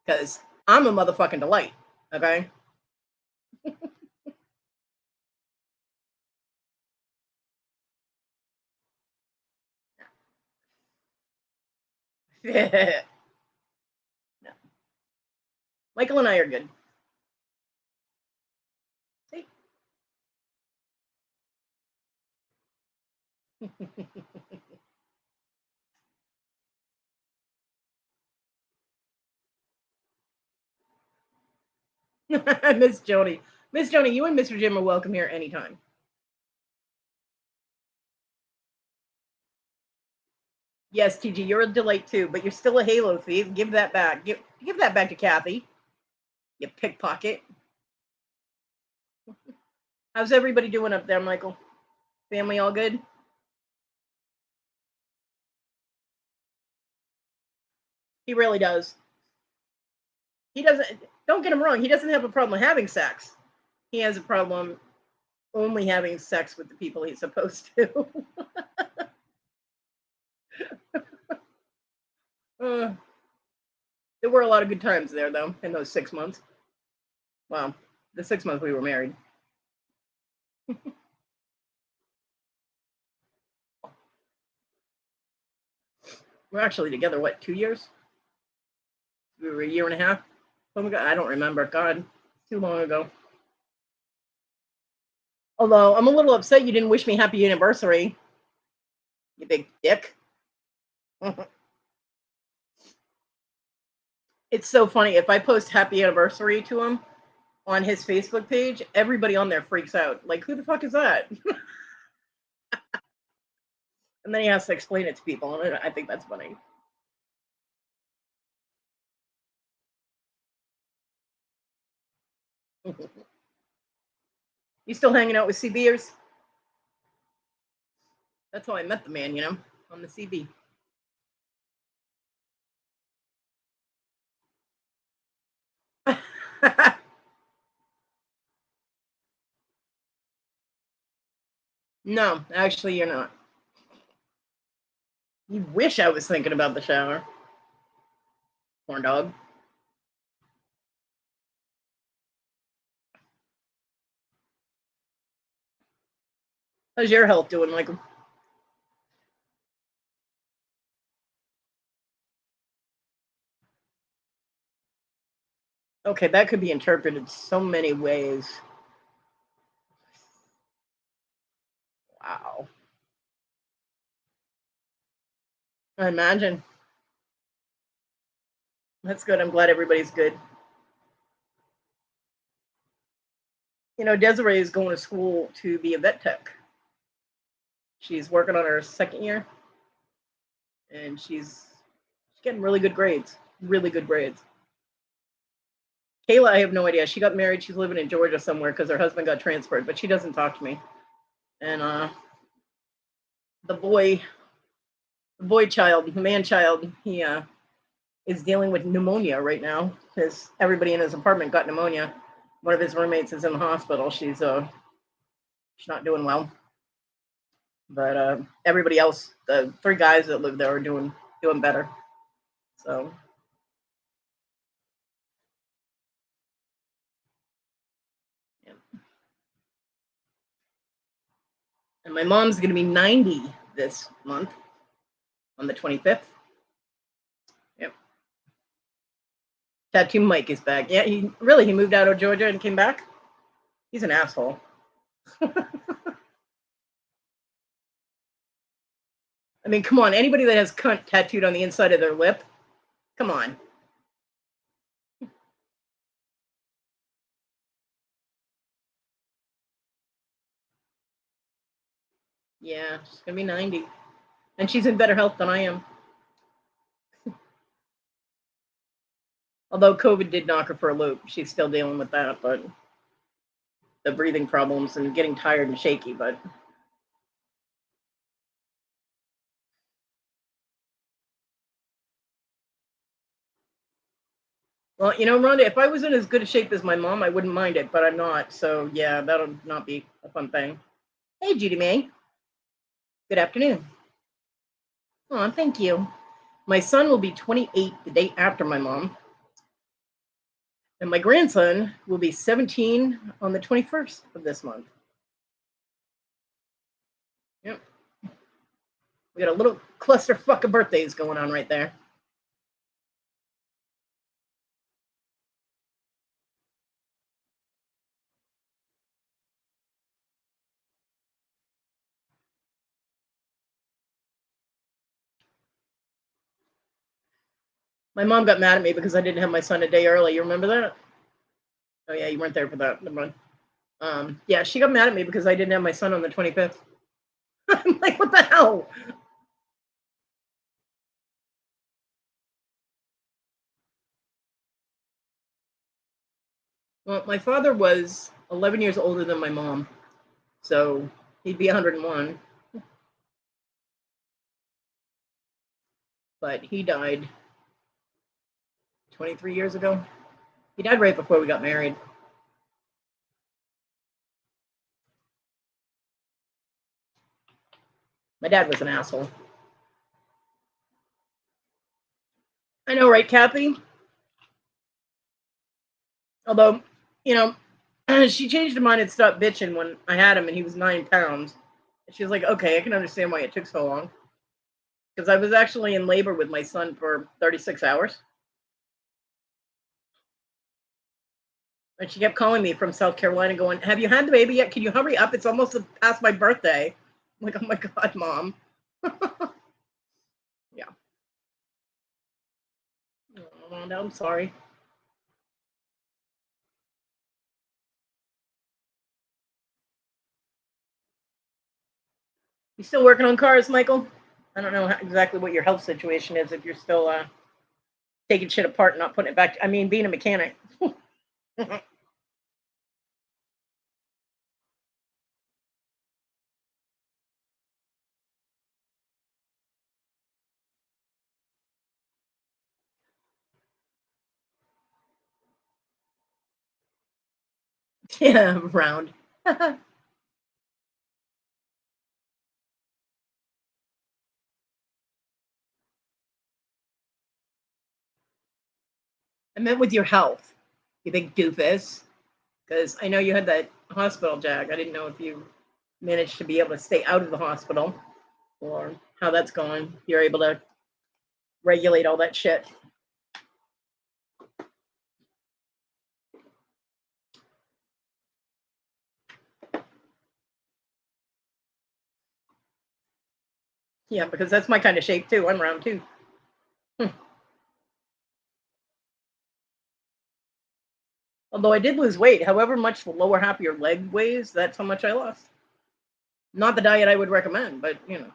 Because I'm a motherfucking delight. Okay. No. Michael and I are good. See? Miss Joni. Miss Joni, you and Mr. Jim are welcome here anytime. Yes, TG, you're a delight too, but you're still a Halo thief. Give that back. Give that back to Kathy. You pickpocket. How's everybody doing up there, Michael? Family all good? He really does. He doesn't, don't get him wrong, he doesn't have a problem having sex. He has a problem only having sex with the people he's supposed to. There were a lot of good times there, though, in those 6 months. Well, the 6 months we were married. We're actually together, what, 2 years? We were a year and a half? Oh my God, I don't remember. God, too long ago. Although, I'm a little upset you didn't wish me happy anniversary. You big dick. It's so funny. If I post happy anniversary to him on his Facebook page, everybody on there freaks out. Like, who the fuck is that? And then he has to explain it to people, and I think that's funny. You still hanging out with CBers? That's how I met the man, on the CB. No, actually, you're not. You wish I was thinking about the shower. Corn dog. How's your health doing, Michael? Okay, that could be interpreted so many ways. Wow. I imagine. That's good. I'm glad everybody's good. Desiree is going to school to be a vet tech. She's working on her second year, and she's getting really good grades. Really good grades. Kayla, I have no idea. She got married. She's living in Georgia somewhere because her husband got transferred, but she doesn't talk to me. And the man child, he is dealing with pneumonia right now because everybody in his apartment got pneumonia. One of his roommates is in the hospital. She's not doing well. But everybody else, the 3 guys that live there, are doing better. So. Yeah. And my mom's going to be 90 this month on the 25th. Yep. Tattoo Mike is back. Yeah, he moved out of Georgia and came back. He's an asshole. I mean, come on. Anybody that has cunt tattooed on the inside of their lip, come on. Yeah, she's going to be 90. And she's in better health than I am. Although COVID did knock her for a loop. She's still dealing with that, but the breathing problems and getting tired and shaky, but well, Rhonda, if I was in as good a shape as my mom, I wouldn't mind it, but I'm not. So yeah, that'll not be a fun thing. Hey, Judy May. Good afternoon. Oh, thank you. My son will be 28 the day after my mom. And my grandson will be 17 on the 21st of this month. Yep. We got a little clusterfuck of birthdays going on right there. My mom got mad at me because I didn't have my son a day early. You remember that? Oh yeah, you weren't there for that. Never mind. Yeah, she got mad at me because I didn't have my son on the 25th. I'm like, what the hell? Well, my father was 11 years older than my mom, so he'd be 101. But he died 23 years ago. He died right before we got married. My dad was an asshole. I know, right, Kathy? Although, you know, she changed her mind and stopped bitching when I had him and he was 9 pounds. She was like, okay, I can understand why it took so long. Because I was actually in labor with my son for 36 hours. And she kept calling me from South Carolina going, have you had the baby yet? Can you hurry up? It's almost past my birthday. I'm like, oh my God, Mom. Yeah. Oh, no, I'm sorry. You still working on cars, Michael? I don't know exactly what your health situation is if you're still taking shit apart and not putting it back. I mean, being a mechanic. Yeah, round. I meant with your health, you big doofus. Because I know you had that hospital, Jack. I didn't know if you managed to be able to stay out of the hospital or how that's going. You're able to regulate all that shit. Yeah, because that's my kind of shape too. I'm round too. Although I did lose weight, however much the lower half of your leg weighs, that's how much I lost. Not the diet I would recommend, but you know.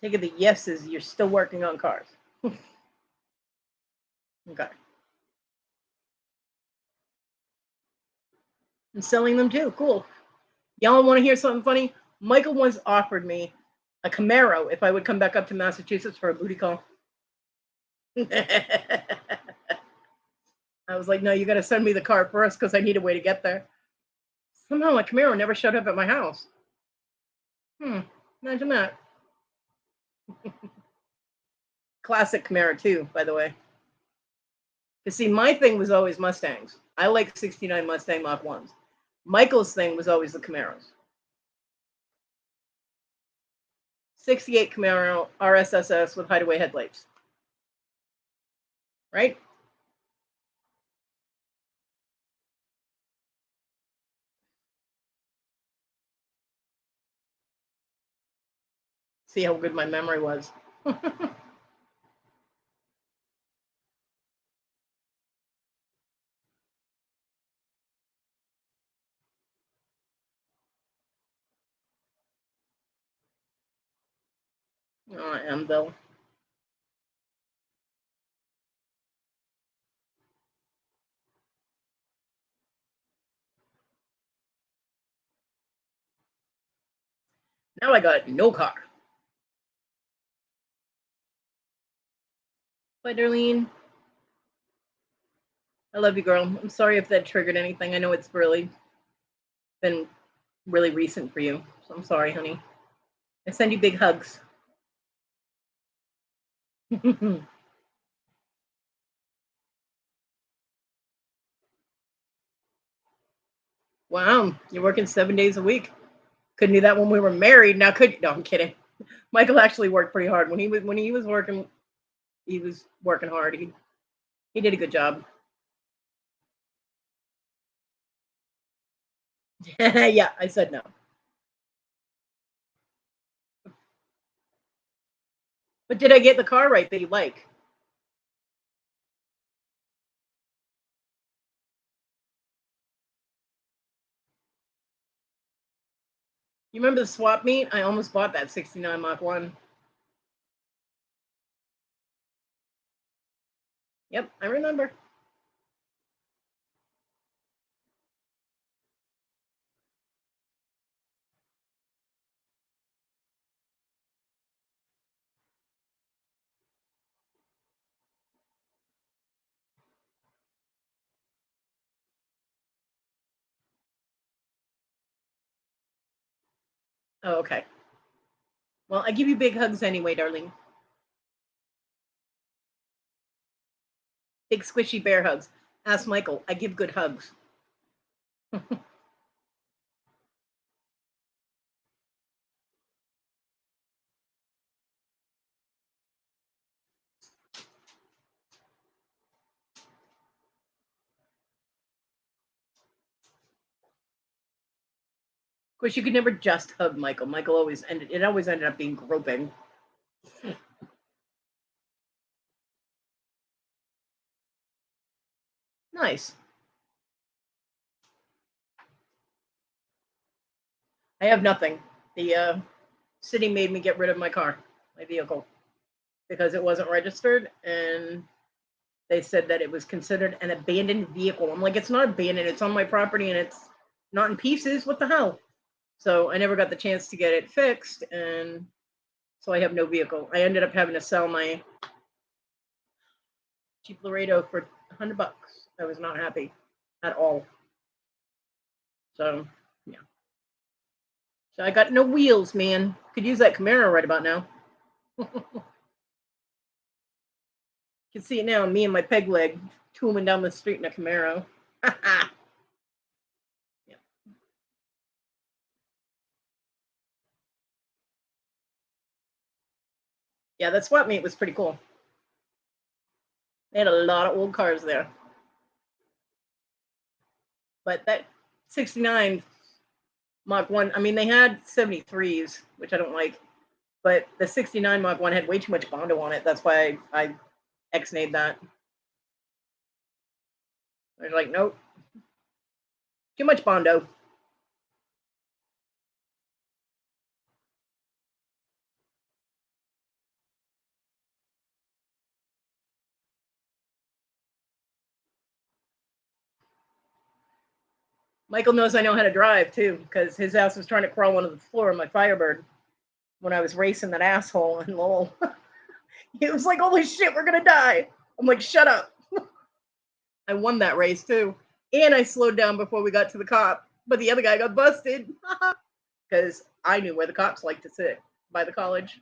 Take it the yes is you're still working on cars. Okay. And selling them too. Cool. Y'all want to hear something funny? Michael once offered me a Camaro if I would come back up to Massachusetts for a booty call. I was like, no, you got to send me the car first because I need a way to get there. Somehow my Camaro never showed up at my house. Imagine that. Classic Camaro too, by the way. Because see, my thing was always Mustangs. I like 69 Mustang Mach 1s. Michael's thing was always the Camaros. 68 Camaro RSSS with hideaway headlights. Right? See how good my memory was. Oh, I am though. Now I got no car. Bye, Darlene. I love you, girl. I'm sorry if that triggered anything. I know it's really been really recent for you. So I'm sorry, honey. I send you big hugs. Wow, you're working 7 days a week. Couldn't do that when we were married. Now could you? No, I'm kidding. Michael actually worked pretty hard when he was working. He was working hard. He did a good job. Yeah, I said no. But did I get the car right that you like? You remember the swap meet? I almost bought that 69 Mach 1. Yep, I remember. Oh, okay. Well, I give you big hugs anyway, darling. Big squishy bear hugs. Ask Michael. I give good hugs. Of course, you could never just hug Michael. Michael always ended up being groping. Nice. I have nothing. The city made me get rid of my car, my vehicle, because it wasn't registered, and they said that it was considered an abandoned vehicle. I'm like, it's not abandoned. It's on my property, and it's not in pieces. What the hell? So I never got the chance to get it fixed, and so I have no vehicle. I ended up having to sell my Jeep Laredo for $100. I was not happy at all. So yeah. So I got no wheels, man. Could use that Camaro right about now. You can see it now. Me and my peg leg tooming down the street in a Camaro. Yeah. Yeah, that swap meet was pretty cool. They had a lot of old cars there. But that 69 Mach 1, I mean, they had 73s, which I don't like. But the 69 Mach 1 had way too much Bondo on it. That's why I X-nayed that. They're like, nope. Too much Bondo. Michael knows I know how to drive too, because his ass was trying to crawl onto the floor of my Firebird when I was racing that asshole in Lowell. It was like, holy shit, we're gonna die. I'm like, shut up. I won that race too. And I slowed down before we got to the cop. But the other guy got busted. Because I knew where the cops like to sit, by the college.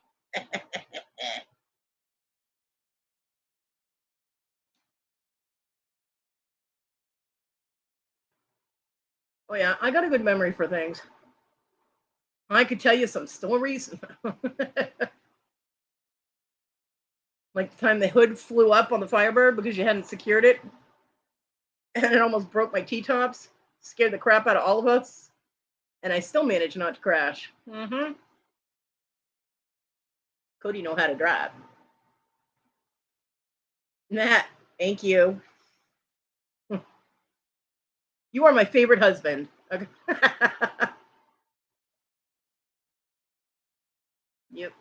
Oh yeah, I got a good memory for things. I could tell you some stories. Like the time the hood flew up on the Firebird because you hadn't secured it. And it almost broke my T-tops. Scared the crap out of all of us. And I still managed not to crash. Mm-hmm. Kodi know how to drive. Nah, thank you. You are my favorite husband. Okay. Yep.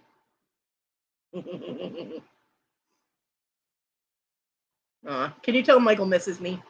Can you tell Michael misses me?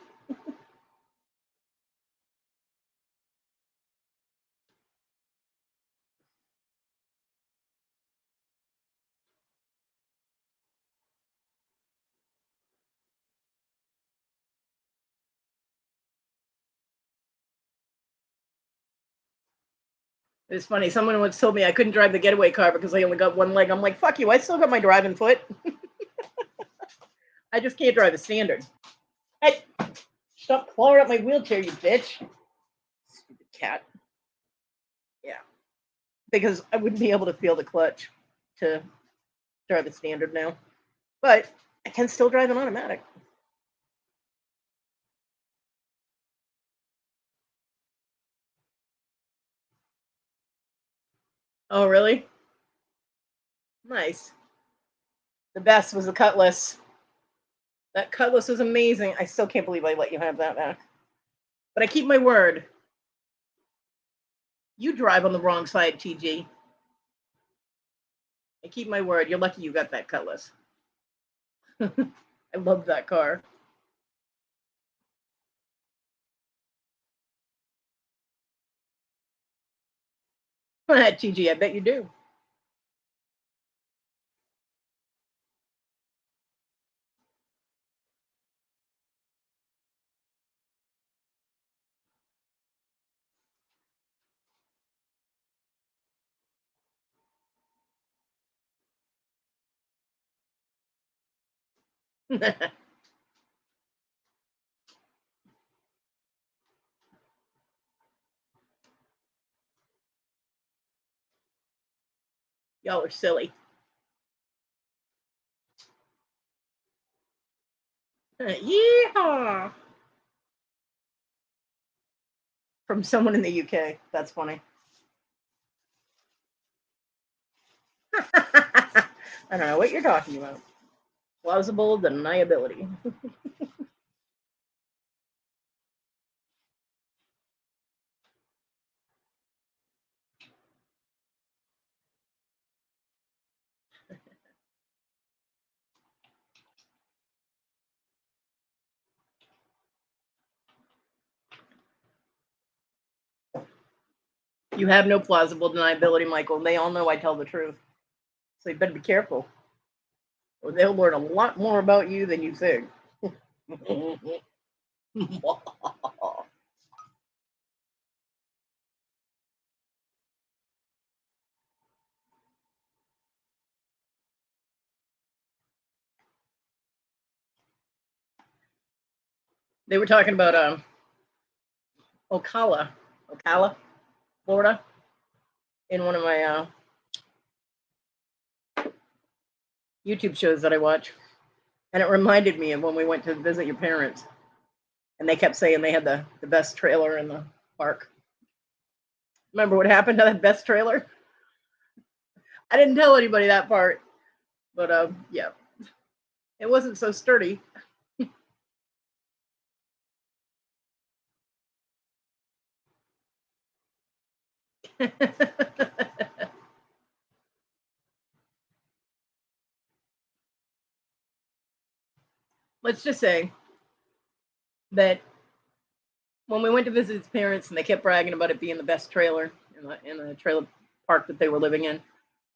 It was funny. Someone once told me I couldn't drive the getaway car because I only got one leg. I'm like, fuck you. I still got my driving foot. I just can't drive a standard. Hey, stop clawing up my wheelchair, you bitch. Stupid cat. Yeah. Because I wouldn't be able to feel the clutch to drive a standard now. But I can still drive an automatic. Oh, really? Nice. The best was the Cutlass. That Cutlass was amazing. I still can't believe I let you have that back. But I keep my word. You drive on the wrong side, TG. I keep my word. You're lucky you got that Cutlass. I love that car. TG, I bet you do. Y'all are silly. Yeehaw! From someone in the UK. That's funny. I don't know what you're talking about. Plausible deniability. You have no plausible deniability, Michael. They all know I tell the truth. So you better be careful. Or they'll learn a lot more about you than you think. They were talking about Ocala, Florida, in one of my YouTube shows that I watch. And it reminded me of when we went to visit your parents. And they kept saying they had the best trailer in the park. Remember what happened to that best trailer? I didn't tell anybody that part. But yeah. It wasn't so sturdy. Let's just say that when we went to visit his parents and they kept bragging about it being the best trailer in the trailer park that they were living in,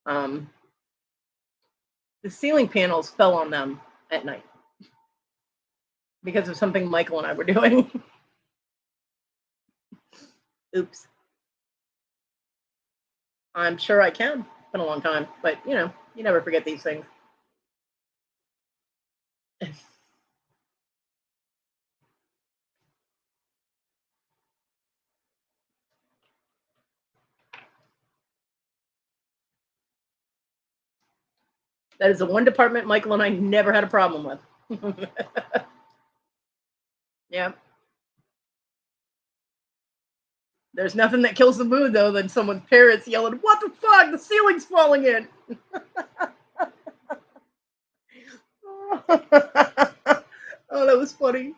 the ceiling panels fell on them at night because of something Michael and I were doing. Oops. I'm sure I can. It's been a long time, but you know, you never forget these things. That is the one department Michael and I never had a problem with. Yeah. There's nothing that kills the mood though than someone's parents yelling, "What the fuck? The ceiling's falling in." Oh, that was funny.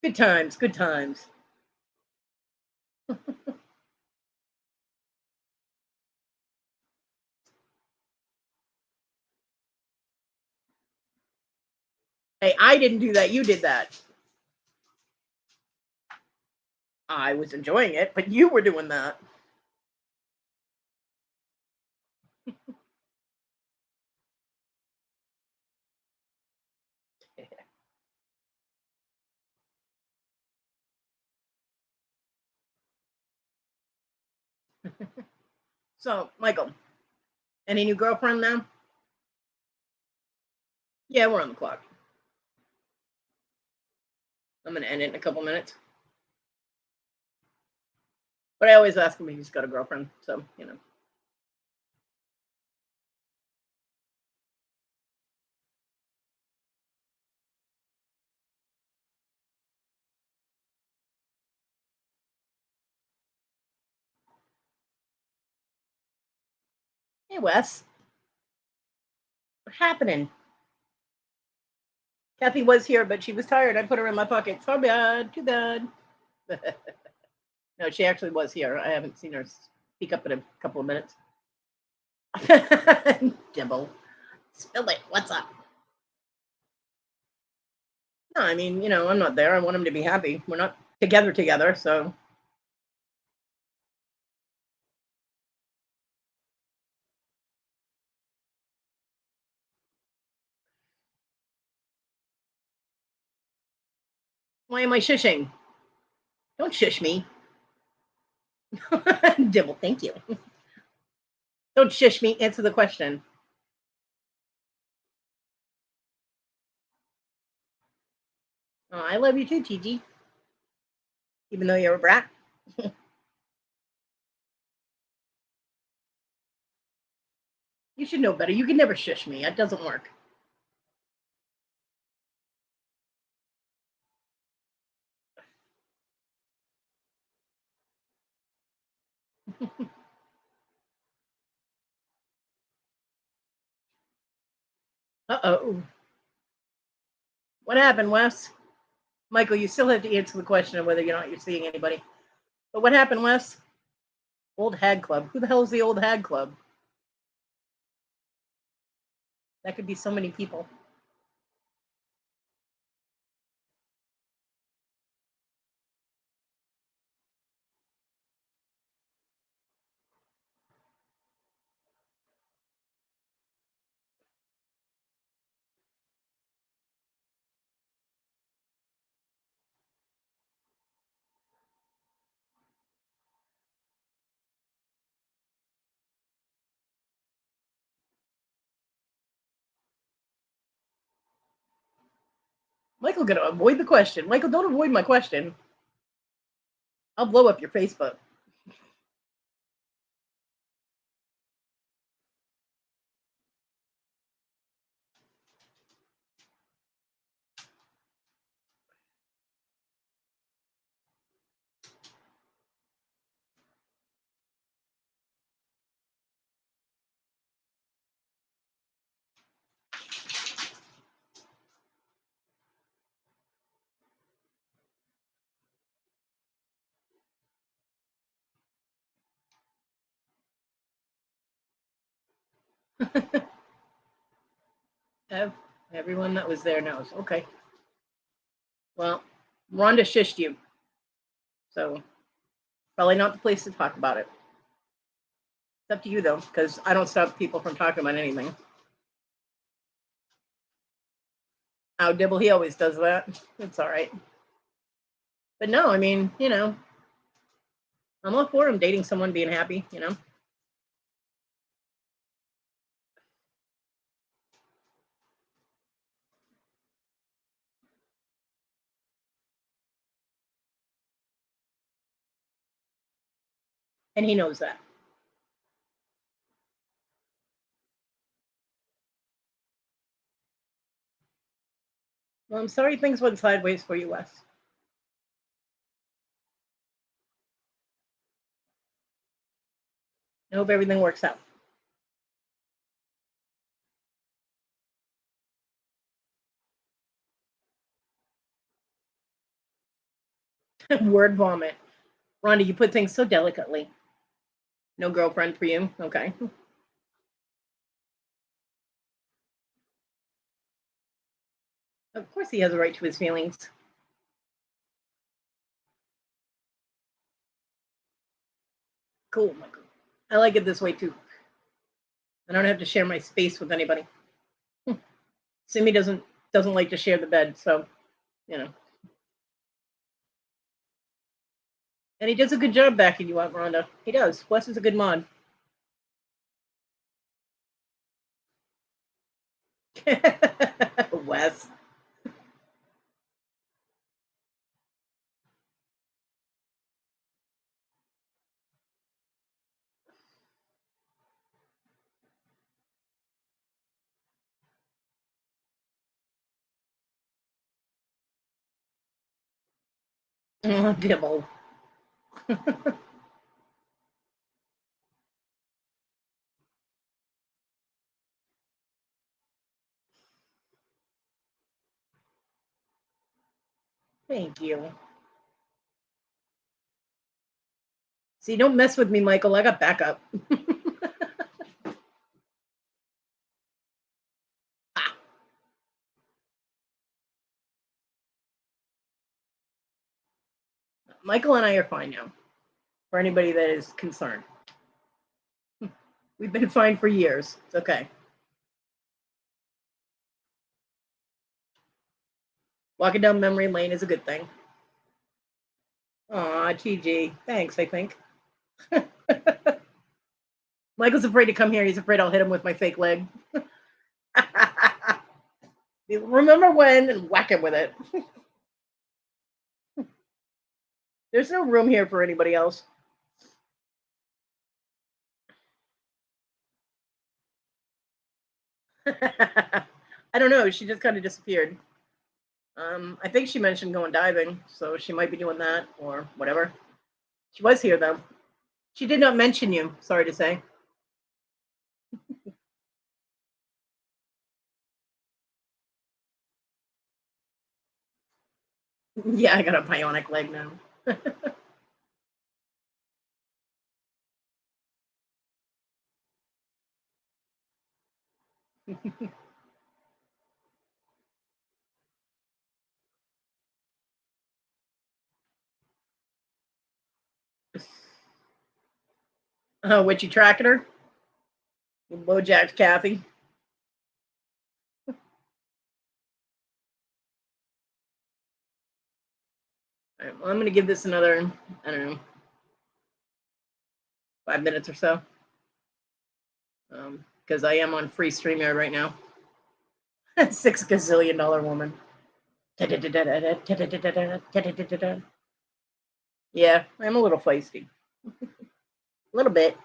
Good times, good times. Hey, I didn't do that. You did that. I was enjoying it, but you were doing that. So, Michael, any new girlfriend now? Yeah, we're on the clock. I'm gonna end it in a couple minutes. But I always ask him if he's got a girlfriend, so you know. Hey Wes, what's happening? Kathy was here, but she was tired. I put her in my pocket. So bad, too bad. No, she actually was here. I haven't seen her speak up in a couple of minutes. Dibble. Spill it. What's up? No, I mean, you know, I'm not there. I want him to be happy. We're not together, so. Why am I shushing? Don't shush me. Dibble, thank you. Don't shush me. Answer the question. Oh, I love you too, TG. Even though you're a brat. You should know better. You can never shush me. That doesn't work. Uh-oh. What happened, Wes? Michael, you still have to answer the question of whether or not you're seeing anybody. But what happened, Wes? Old Hag Club. Who the hell is the Old Hag Club? That could be so many people. Michael, gonna avoid the question. Michael, don't avoid my question. I'll blow up your Facebook. Everyone that was there knows. Okay. Well, Rhonda shushed you. So probably not the place to talk about it. It's up to you though, because I don't stop people from talking about anything. Oh, Dibble, he always does that. It's all right. But no, I mean, you know, I'm all for him dating someone, being happy, you know. And he knows that. Well, I'm sorry things went sideways for you, Wes. I hope everything works out. Word vomit. Rhonda, you put things so delicately. No girlfriend for you? Okay. Of course he has a right to his feelings. Cool, Michael. I like it this way too. I don't have to share my space with anybody. Simi doesn't like to share the bed, so you know. And he does a good job backing you up, Rhonda. He does. Wes is a good mod. Wes. Oh, Dibble. Thank you. See, don't mess with me, Michael. I got backup. Michael and I are fine now. For anybody that is concerned, we've been fine for years. It's okay. Walking down memory lane is a good thing. Aw, TG. Thanks, I think. Michael's afraid to come here. He's afraid I'll hit him with my fake leg. Remember when? And whack him with it. There's no room here for anybody else. I don't know. She just kind of disappeared. I think she mentioned going diving, so she might be doing that or whatever. She was here though. She did not mention you. Sorry to say. Yeah, I got a bionic leg now. What you tracking her? You blowjacked Kathy. All right, well, I'm gonna give this another, I don't know, 5 minutes or so. Because I am on free StreamYard right now. $6 gazillion woman. Yeah, I'm a little feisty. A little bit.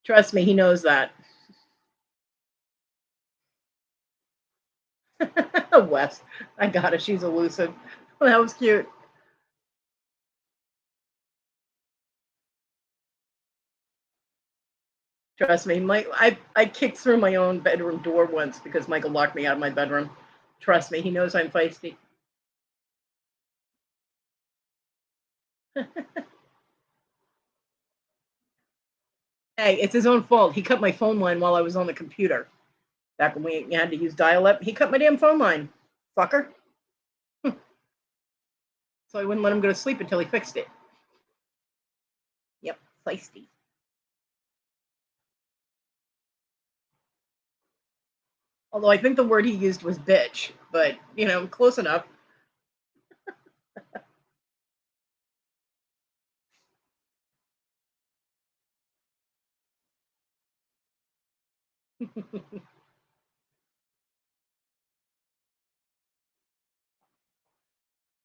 Trust me, he knows that. Wes, I got it. She's elusive. That was cute. Trust me, I kicked through my own bedroom door once because Michael locked me out of my bedroom. Trust me, he knows I'm feisty. Hey, it's his own fault. He cut my phone line while I was on the computer. Back when we had to use dial-up, he cut my damn phone line. Fucker. So I wouldn't let him go to sleep until he fixed it. Yep, feisty. Although I think the word he used was bitch, but, you know, close enough.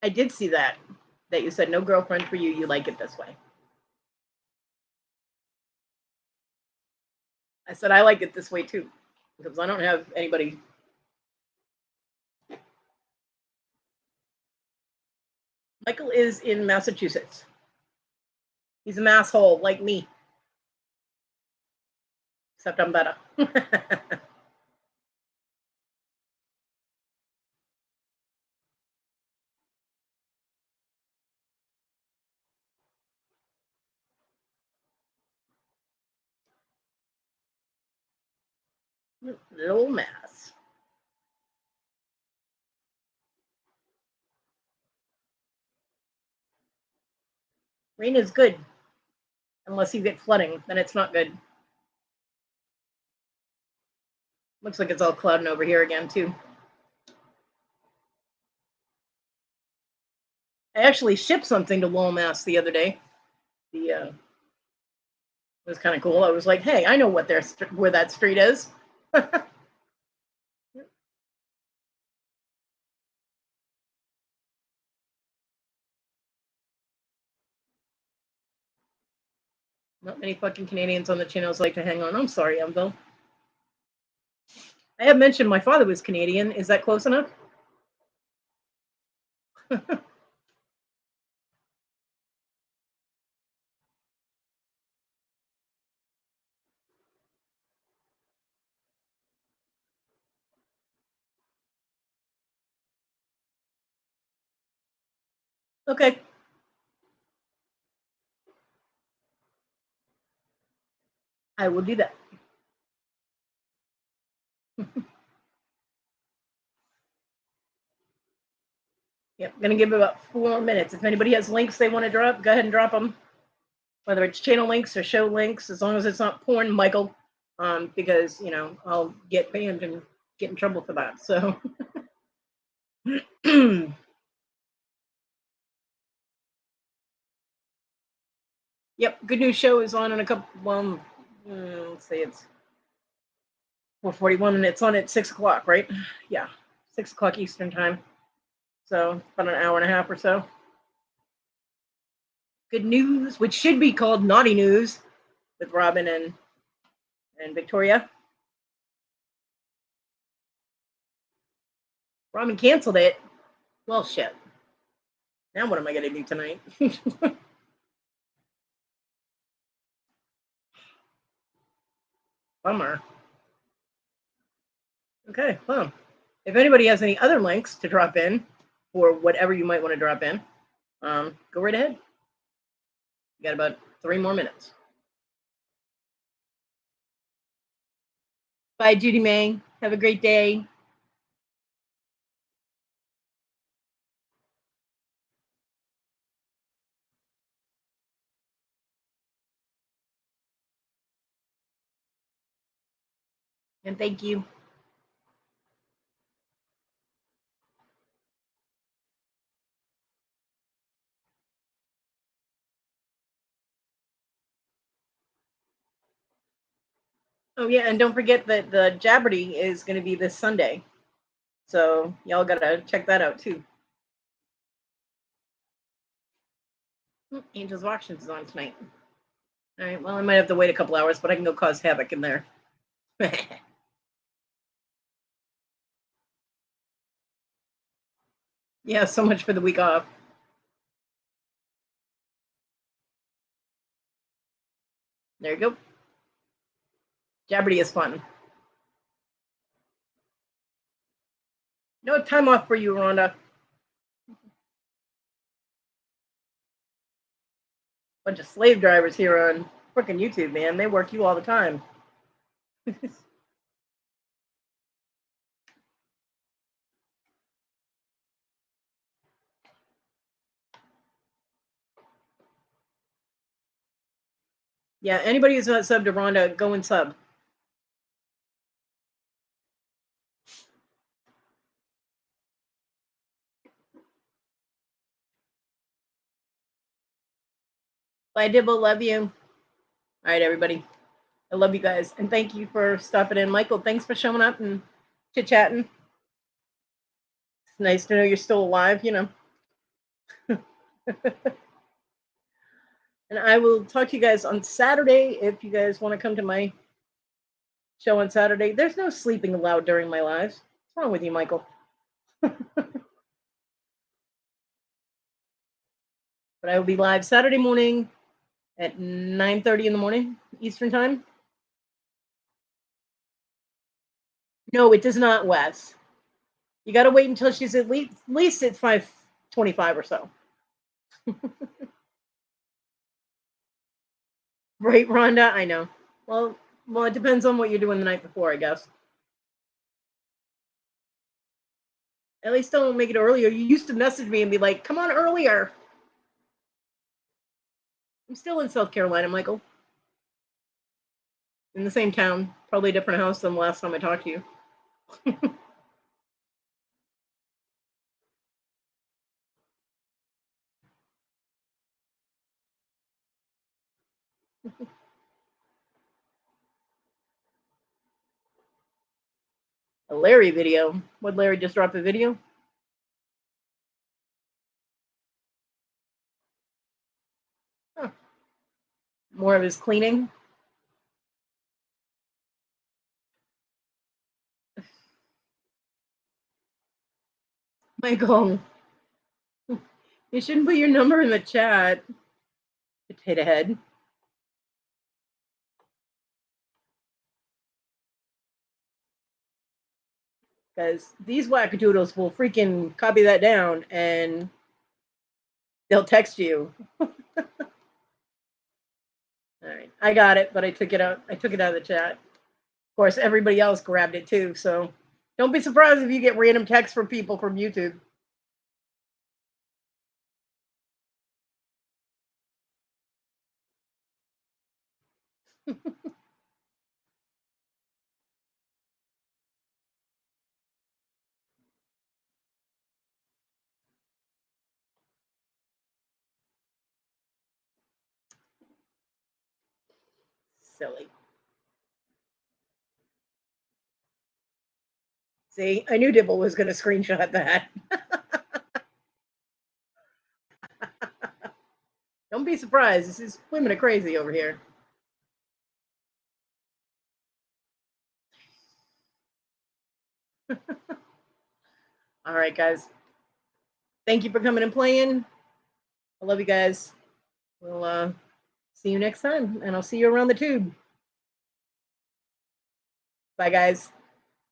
I did see that you said no girlfriend for you. You like it this way. I said I like it this way too because I don't have anybody. Michael is in Massachusetts. He's an asshole like me, except I'm better. Little mess. Rain is good unless you get flooding, then it's not good. Looks like it's all clouding over here again too. I actually shipped something to Lowell, Mass the other day. It was kind of cool. I was like, "Hey, I know where that street is." Not many fucking Canadians on the channels like to hang on. I'm sorry, Emville. I have mentioned my father was Canadian. Is that close enough? Okay. I will do that. Yep, gonna give it about 4 minutes. If anybody has links they want to drop, go ahead and drop them. Whether it's channel links or show links, as long as it's not porn, Michael, because I'll get banned and get in trouble for that. So, yep, Good News Show is on in a couple. Well, let's see, it's 4:41, and it's on at 6 o'clock, right? Yeah, 6 o'clock Eastern time. So about an hour and a half or so. Good News, which should be called Naughty News, with Robin and Victoria. Robin canceled it. Well, shit. Now what am I gonna do tonight? Bummer. Okay, well, if anybody has any other links to drop in, or whatever you might want to drop in, go right ahead. You got about 3 more minutes. Bye, Judy May. Have a great day. And thank you. Oh, yeah, and don't forget that the Jabberty is going to be this Sunday. So y'all got to check that out, too. Angel's Auctions is on tonight. All right, well, I might have to wait a couple hours, but I can go cause havoc in there. Yeah, so much for the week off. There you go. Jabberty is fun. No time off for you, Rhonda. Bunch of slave drivers here on freaking YouTube, man. They work you all the time. Yeah, anybody who's not subbed to Rhonda, go and sub. Bye, Dibble. Love you. All right, everybody. I love you guys. And thank you for stopping in. Michael, thanks for showing up and chit-chatting. It's nice to know you're still alive, And I will talk to you guys on Saturday if you guys want to come to my show on Saturday. There's no sleeping allowed during my lives. What's wrong with you, Michael? But I will be live Saturday morning at 9:30 in the morning Eastern time. No, it does not, Wes. You got to wait until she's at least at 5:25 or so. Right, Rhonda? I know. Well, it depends on what you're doing the night before, I guess. At least don't make it earlier. You used to message me and be like, come on earlier. I'm still in South Carolina, Michael. In the same town. Probably a different house than the last time I talked to you. A Larry video. Would Larry just drop a video? Huh. More of his cleaning. Michael, you shouldn't put your number in the chat. Potato head. Because these wackadoodles will freaking copy that down and they'll text you. All right, I got it, but I took it out. I took it out of the chat. Of course, everybody else grabbed it too. So don't be surprised if you get random texts from people from YouTube. Silly. See, I knew Dibble was going to screenshot that. Don't be surprised. These women are crazy over here. All right, guys. Thank you for coming and playing. I love you guys. We'll see you next time, and I'll see you around the tube. Bye, guys.